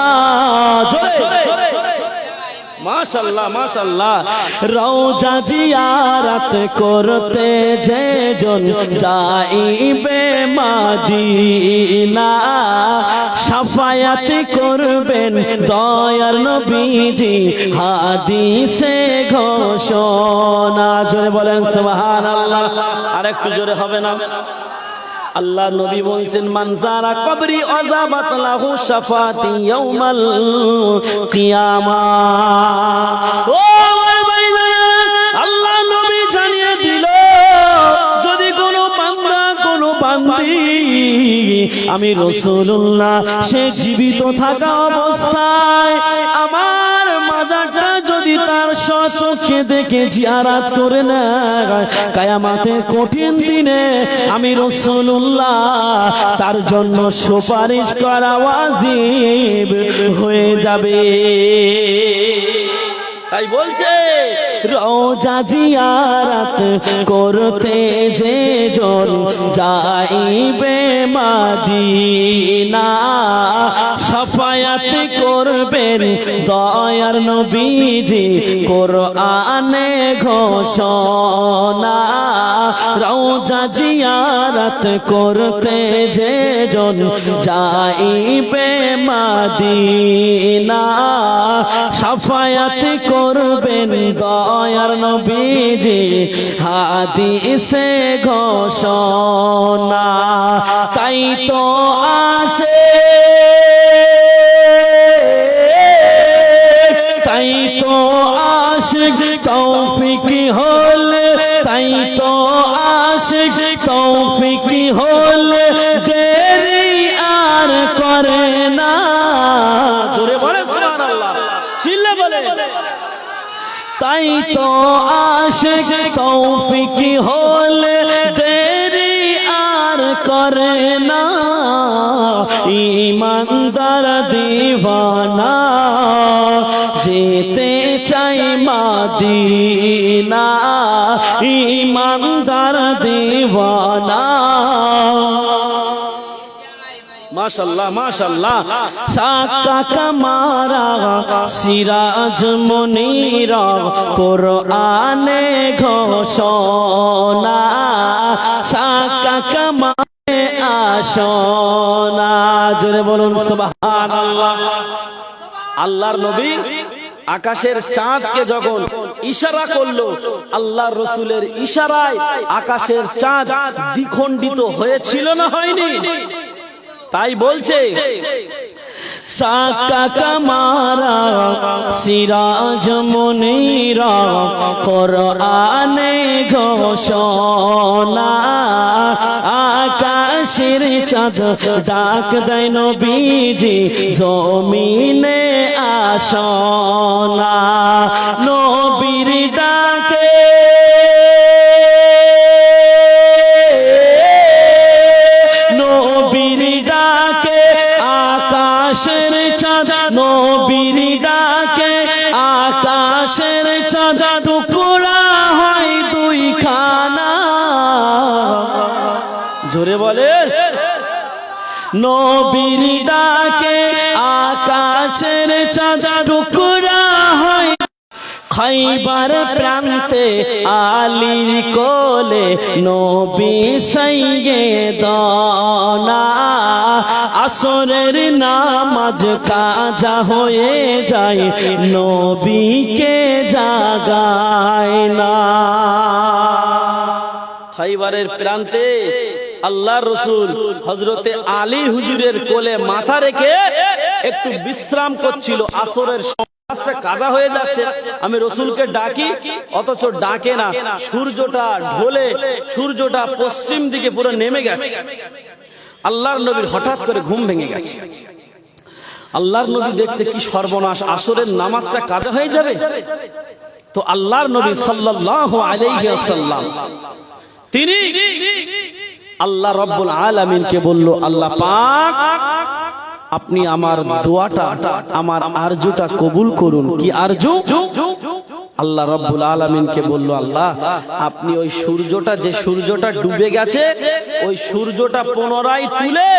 মাশাআল্লাহ মাশাআল্লাহ। রওজা জিয়ারত করতে যে জন যাইবে মদিনা, শাফায়াত করবেন দয়ার নবীজি হাদিসে ঘোষণা। জোরে বলেন সুবহানাল্লাহ। আর একটু জোরে হবে না? আল্লাহ নবী বলছেন, মানজারা কবরি আযাবাত লাহু শাফাতি ইয়াউমাল কিয়ামা। ও আমার ভাইরা, আল্লাহ নবী জানিয়ে দিল, যদি কোনো বান্দা কোনো বান্দি আমি রাসূলুল্লাহ সে জীবিত থাকা অবস্থায় আমার মাজারটা যদি তার স্বচক্ষে দেখে জিয়ারত করে নেয়, কিয়ামতের কঠিন দিনে আমি রাসূলুল্লাহ তার জন্য সুপারিশ করা ওয়াজিব হয়ে যাবে। তাই বলছে, রওজা জিয়ারত করতে যে জন যাইবে মদিনা, শাফায়াত করবেন দয়ার নবীজি কোরআনে ঘোষণা। রওজা জিয়ারত করতে যে জন যাইবে মদিনা, শাফায়াত করবেন দয়ার নবীজি হাদিসে ঘোষণা। তাই তো আসে, তাই তো আশিক তৌফিক হলে, তাই তো আশিক তৌফিক হলে দেরি আর করে না। জোরে বলে সুবহানাল্লাহ, চিল্লা বলে। তাই তো আশিক তৌফিক হলে দেরি আর করে না। ইমানদার দিওয়ানা যেতে চাই মদিনা, ইমানদার দিওয়ানা। মাশাআল্লাহ মাশাআল্লাহ। সাকা কামারা সিরাজ মুনীরা কোরআনে ঘোষণা, সাকা কামারে আসনা। জোরে বলুন সুবহানাল্লাহ। আল্লাহর নবী আকাশের চাঁদকে যখন ইশারা করলো, আল্লাহর রাসূলের ইশারায় আকাশের চাঁদ দ্বিখণ্ডিত হয়েছিল না হয়নি? তাই বলছে, সাকা কামারা সিরাজ মুনীরা কোরআনে ঘোষণা, আকাশের চাঁদ ডাক দেয় নবীজি জমিনে আসনা। নবীর ডাকে নবীর ডাকে আকাশের চাঁদ ডাকে আকাশের চাঁদ টুকরা হয় দুইখানা। জোরে বলে, নবীর ডাকে আকাশের চাঁদ টুকরা হয়। খাইবার প্রান্তে আলীর কোলে নবী সাইয়্যিদানা। আসরের নামাজ কাজা হয়ে যায়, নবীকে জাগায় না। খাইবারের প্রান্তে আল্লাহর রাসূল হযরতে আলী হুজুরের কোলে মাথা রেখে একটু বিশ্রাম করছিল। আসরের কাজটা কাজা হয়ে যাচ্ছে, আমি রসুলকে ডাকি, অথচ ডাকে না। সূর্যটা ঢলে, সূর্যটা পশ্চিম দিকে পুরো নেমে গেছে। আল্লাহর নবীর হঠাৎ করে ঘুম ভেঙে গেছে। আল্লাহর নবী দেখছে কি সর্বনাশ, আসরের নামাজটা কাজা হয়ে যাবে। তো আল্লাহর নবী সাল্লাল্লাহু আলাইহি ওয়াসাল্লাম তিনি আল্লাহ রাব্বুল আলামিনকে বলল, আল্লাহ পাক আপনি আমার দোয়াটা, আমার আরজুটা কবুল করুন। কি আরজু? আল্লাহ রাব্বুল আলামিনকে বলল, আল্লাহ আপনি ওই সূর্যটা, যে সূর্যটা ডুবে গেছে, ওই সূর্যটা পুনরায় তুলে,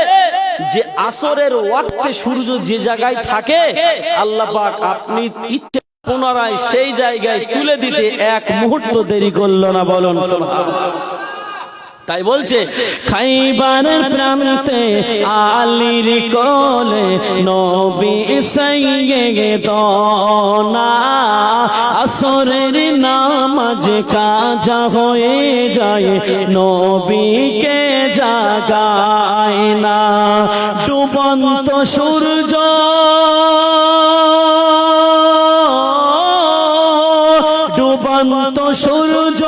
যে আসরের ওয়াক্তে সূর্য যে জায়গায় থাকে, আল্লাহ পাক আপনি ইচ্ছে পুনরায় সেই জায়গায় তুলে দিতে এক মুহূর্ত দেরি করল না। বলুন সুবহানাল্লাহ। তাই বলছে, খাইবারের প্রান্তে আলীর কোলে নবী সাইয়্যিদানা। আসরের নামাজ কাজা হয়ে যায়, নবীকে জাগায় না। ডুবন্ত সূর্য, ডুবন্ত সূর্য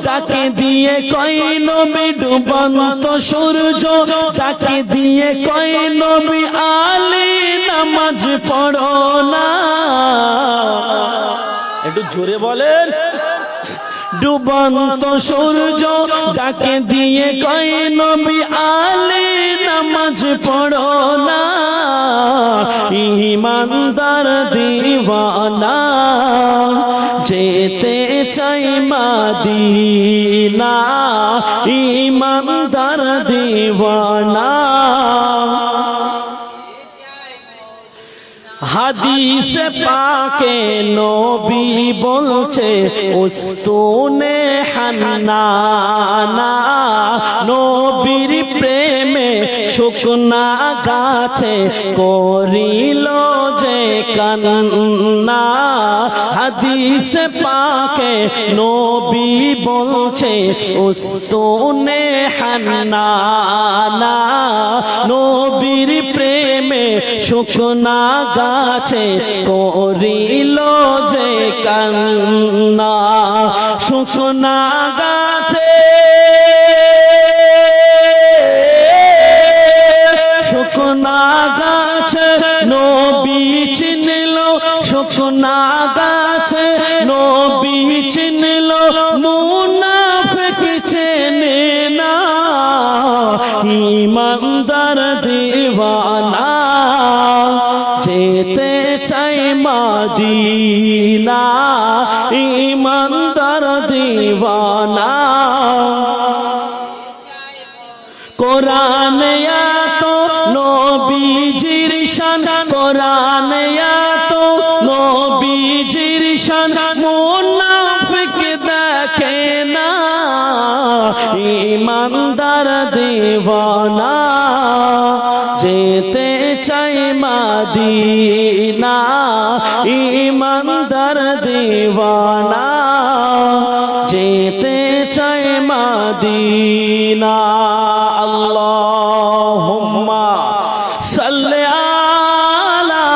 ডাকে দিয়ে কই নবী, ডুবন্ত সূর্য ডাকে দিয়ে কই নবী, আলী নামাজ পড়ো না। একটু জোরে বলেন। ডুবন্ত সূর্য ডাকে দিয়ে কই নবী, আলী নামাজ পড়ো না। ঈমানদার দিওয়ানা যেতে চাই মদিনা, ঈমানদার দিওয়ানা। হাদিসে পাকে নবী বলছে, উস্তুনে হান্নানা। নবীর প্রেমে শুকনা গাছে করিল যে কান্না। হাদিসে পাকে নবী বলছে, উস্তুনে হান্নানা। নবীর প্রেমে শুকনা গাছে করিল যে কান্না। শুকনা গাছে, শুকনা গাছে নবী চিনল, শুকনা গাছে নবী চিনল, মুনাফিক চেনে না। ঈমানদার দিওয়ানা যেতে চাই মদিনা, ঈমানদার দিওয়ানা। কোরআনে এত নবীজির শান, কোরআনে এত নবীজির শান, মুনাফিক দেখে না। ঈমানদার দিওয়ানা যেতে চাই মদিনা, ঈমানদার দিওয়ানা যেতে চাই মদিনা। আল্লাহুম্মা সাল্লি আলা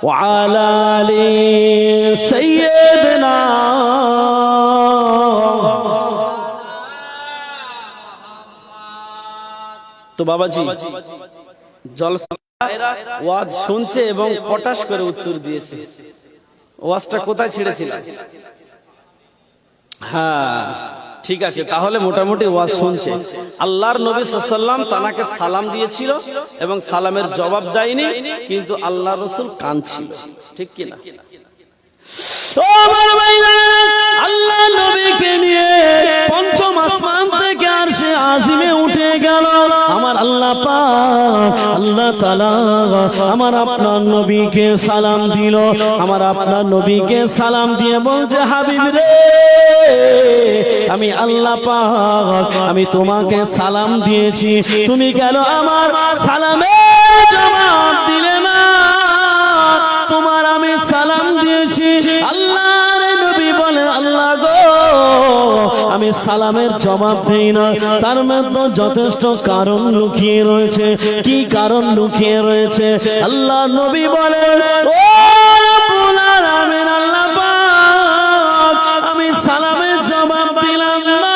ওয়া আলা আলি সাইয়্যিদিনা। তো বাবাজি জলসা ওয়াজ শুনছে এবং পটাশ করে উত্তর দিয়েছে। ওয়াজটা কোথায় ছেড়েছিল? হ্যাঁ ঠিক আছে, তাহলে মোটামুটি ওয়াজ শুনছে। আল্লাহর নবী সাল্লাল্লাহু আলাইহি ওয়াসাল্লাম তানাকে সালাম দিয়েছিল এবং সালামের জবাব দেয়নি, কিন্তু আল্লাহ রাসূল কাঁদছিল, ঠিক কি না? আমার ভাইরা, আল্লাহ নবীকে নিয়ে পঞ্চম আসমান থেকে আরশে আজিমে উঠে গেল। আমার আল্লাহ পাক আল্লাহ তাআলা আমার আপনার নবীকে সালাম দিল। আমার আপনার নবীকে সালাম দিয়ে বলছে, হাবিব রে, আমি আল্লাহ পাক আমি তোমাকে সালাম দিয়েছি, তুমি কেন আমার সালামের জবাব দিলে না? তোমার আমি সালাম দিয়েছি। আল্লাহর নবী বলে, আল্লাহ গো, আমি সালামের জবাব দেই না, তার মধ্যে যথেষ্ট কারণ লুকিয়ে রয়েছে। কি কারণ লুকিয়ে রয়েছে? আল্লাহ নবী বলে, ও রব্বুল আলামিন, আল্লাহ পাক আমি সালামের জবাব দিলাম না,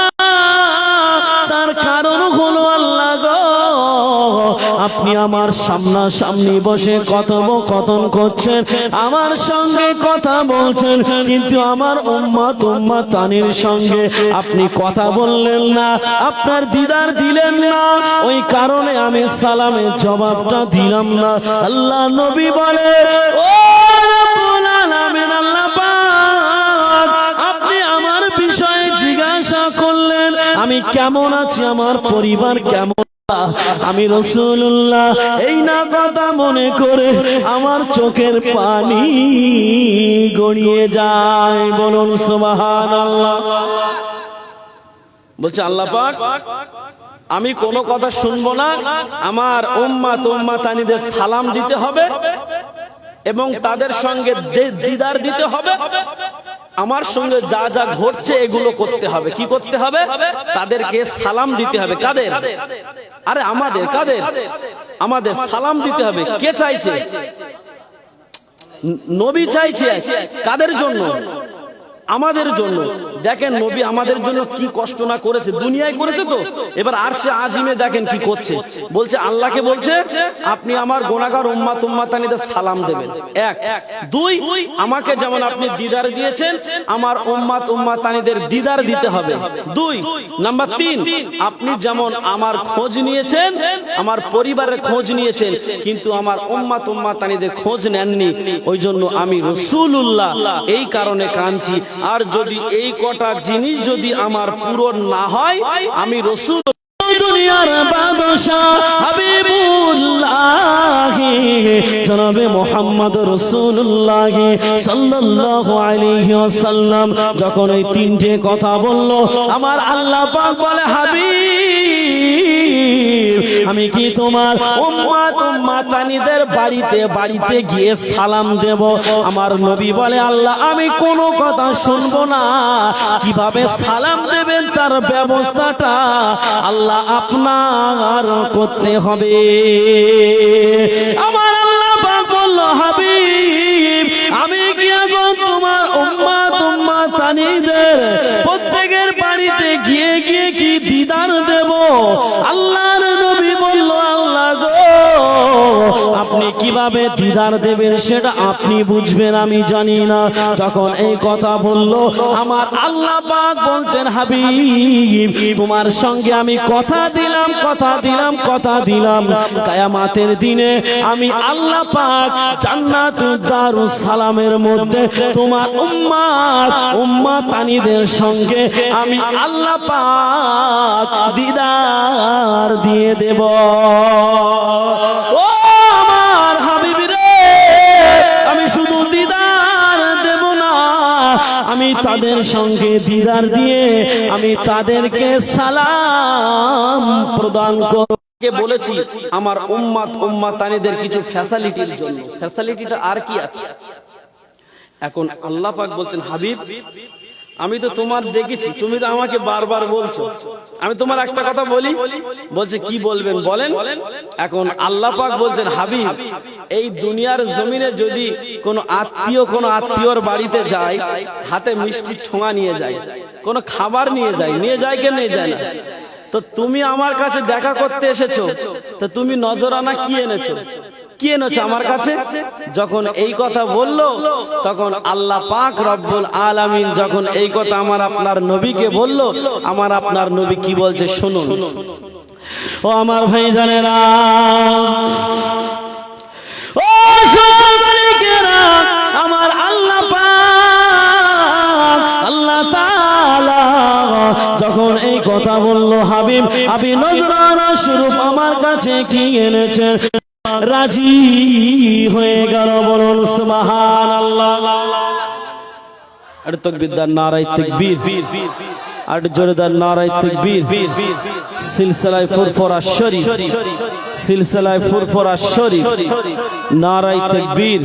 তার কারণ হলো আল্লাহ গো, আপনি আমার সামনাসামনি বসে কথোপকথন করছেন, আমার সঙ্গে কথা বলছেন, কিন্তু আমার উম্মতানির সঙ্গে আপনি কথা বললেন না, আপনার দিদার দিলেন না, ওই কারণে আমি সালামের জবাবটা দিলাম না। আল্লাহ নবী বলে, ও রব্বুল আলামিন, আল্লাহ পাক আপনি আমার বিষয়ে জিজ্ঞাসা করলেন, আমি কেমন আছি, আমার পরিবার কেমন। আমি রাসূলুল্লাহ এই না কথা মনে করে আমার চোখের পানি গড়িয়ে যায়। বলুন সুবহানাল্লাহ। বলছে আল্লাহ পাক আমি কোনো কথা শুনবো না, আমার উম্মতানিদের সালাম দিতে হবে এবং তাদের সঙ্গে দিদার দিতে হবে, আমার সঙ্গে যা যা ঘটছে এগুলো করতে হবে। কি করতে হবে? তাদেরকে সালাম দিতে হবে। কাদের? আরে আমাদের। কাদের? আমাদের সালাম দিতে হবে। কে চাইছে? নবী চাইছে। কাদের জন্য? আমাদের জন্য। দেখেন নবী আমাদের জন্য কি কষ্ট না করেছে, দুনিয়ায় করেছে তো, এবার আরশে আজিমে দেখেন কি করছে। বলছে আল্লাহকে বলছে, আপনি আমার গুনাহগার উম্মতানিদের সালাম দেবেন। এক। দুই, আমাকে যেমন আপনি দিদার দিয়েছেন, আমার উম্মতানিদের দিদার দিতে হবে। দুই নাম্বার তিন, আপনি যেমন আমার খোঁজ নিয়েছেন, আমার পরিবারের খোঁজ নিয়েছেন, কিন্তু আমার উম্মতানিদের খোঁজ নেননি, ওই জন্য আমি রাসূলুল্লাহ এই কারণে কাঁদছি। আর যদি এই কটা জিনিস যদি আমার পূরণ না হয়, আমি রাসূল দুনিয়ার বাদশা হাবিবুল্লাহ জনাবে মুহাম্মদ রাসূলুল্লাহ সাল্লাল্লাহু আলাইহি ওয়াসাল্লাম যখন এই তিনটে কথা বলল, আমার আল্লাহ পাক বলে, হাবিব আমি কি তোমার উম্মতানিদের বাড়িতে বাড়িতে গিয়ে সালাম দেব? আমার নবী বলে, আল্লাহ আমি কোনো কথা শুনবো না, কিভাবে সালাম দেবেন তার ব্যবস্থাটা আল্লাহ আপনার করতে হবে। আমার আল্লাহ পাক বলল, হাবিব আমি কি এখন তোমার উম্মতানিদের প্রত্যেকের বাড়িতে গিয়ে গিয়ে কি দিদার দেব? আল্লাহর নবী বলল, আল্লাহ গো আপনি কিভাবে দিদার দেবেন সেটা আপনি বুঝবেন, আমি জানি না। যখন এই কথা বলল, আমার আল্লাহ পাক বলছেন, হাবিব তোমার সঙ্গে আমি কথা দিলাম, কিয়ামতের দিনে আমি আল্লাহ পাক জান্নাতুদ দারুস সালামের মধ্যে তোমার উম্মতানিদের সঙ্গে আমি আল্লাহ পাক দিদার দিয়ে দেব। ও আমার হাবিব রে, আমি শুধু দিদার দেব না, আমি তাদের সঙ্গে দিদার দিয়ে আমি তাদেরকে সালাম প্রদান করব। বলেছি আমার উম্মতানিদের কিছু ফ্যাসিলিটির জন্য। ফ্যাসিলিটিটা আর কি আছে? এখন আল্লাহ পাক বলছেন, হাবিব আমি তো তোমার দেখেছি, তুমি তো আমাকে বারবার বলছো, আমি তোমার একটা কথা বলি। বলছে কি বলবেন বলেন। এখন আল্লাহ পাক বলছেন, হাবিব এই দুনিয়ার জমিনে যদি কোনো আত্মীয়র বাড়িতে যায়, হাতে মিষ্টি ঠোঙা নিয়ে যায়, কোনো খাবার নিয়ে যায় কে নিয়ে যায় না, তো তুমি আমার কাছে দেখা করতে এসেছো, তো তুমি নজরানা কি এনেছো? কি এনেছো আমার কাছে? যখন এই কথা বললো তখন আল্লাহ পাক রব্বুল আলামিন যখন এই কথা আমার আপনার নবীকে বললো, আমার আপনার নবী কি বলছে শুনুন। ও আমার ভাই জানেরা, ও মালিকেরা, আমার আল্লাহ পাক আল্লাহ তাআলা যখন এই কথা বললো, হাবিব আপনি নজরানা স্বরূপ আমার কাছে কি এনেছেন, রাজি হয়ে গেল। বলুন সুবহানাল্লাহ। আর তাকবীর দান, নারায়ে তাকবীর, আর জোরে দান নারায়ে তাকবীর। সিলসিলায়ে ফুরফুরা শরীফ, সিলসিলায়ে ফুরফুরা শরীফ, নারায়ে তাকবীর,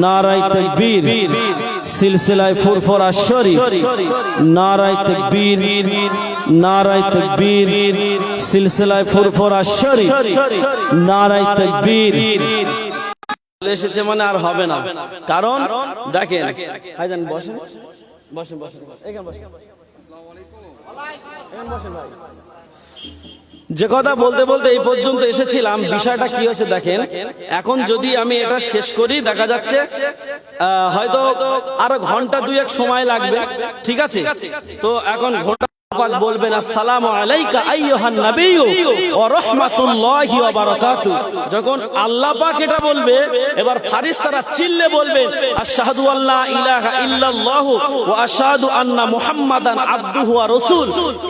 নারায়ে তাকবীর। সিলসিলায়ে ফুরফুরা শরীফ, নারায়ে তাকবীর, নারায়ে তাকবীর। সিলসিলায়ে ফুরফুরা শরীফ, নারায়ে তাকবীর। এসেছে মানে আর হবে না, কারণ দেখেন ভাইজান বসেন, বসেন বসেন, এখানে বসেন। যে কথা বলতে বলতে এই পর্যন্ত এসেছিলাম, বিষয়টা কি হচ্ছে দেখেন। এখন যদি আমি এটা শেষ করি, দেখা যাচ্ছে হয়তো আরো ঘন্টা দুয়েক সময় লাগবে, ঠিক আছে? তো এখন ঘন্টা পাক বলবেন আসসালামু আলাইকা আইয়ুহান নাবিয়্যু ওয়া রাহমাতুল্লাহি ওয়া বারাকাতুহু। যখন আল্লাহ পাক এটা বলবে, এবার ফেরেশতারা চিল্লে বলবে আশহাদু আল্লা ইলাহা ইল্লাল্লাহু ওয়া আশহাদু আন্না মুহাম্মাদান আবদুহু ওয়া রাসূল।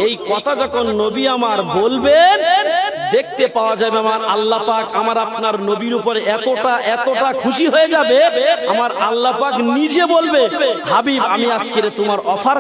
এই কথা যখন নবী আমার বলবেন, দেখতে পাওয়া যাবে আমার আল্লাহ পাক আমার আপনার নবীর উপরে এতটা খুশি হয়ে যাবে, আমার আল্লাহ পাক নিজে বলবে হাবিব আমি আজকে তোমার অফার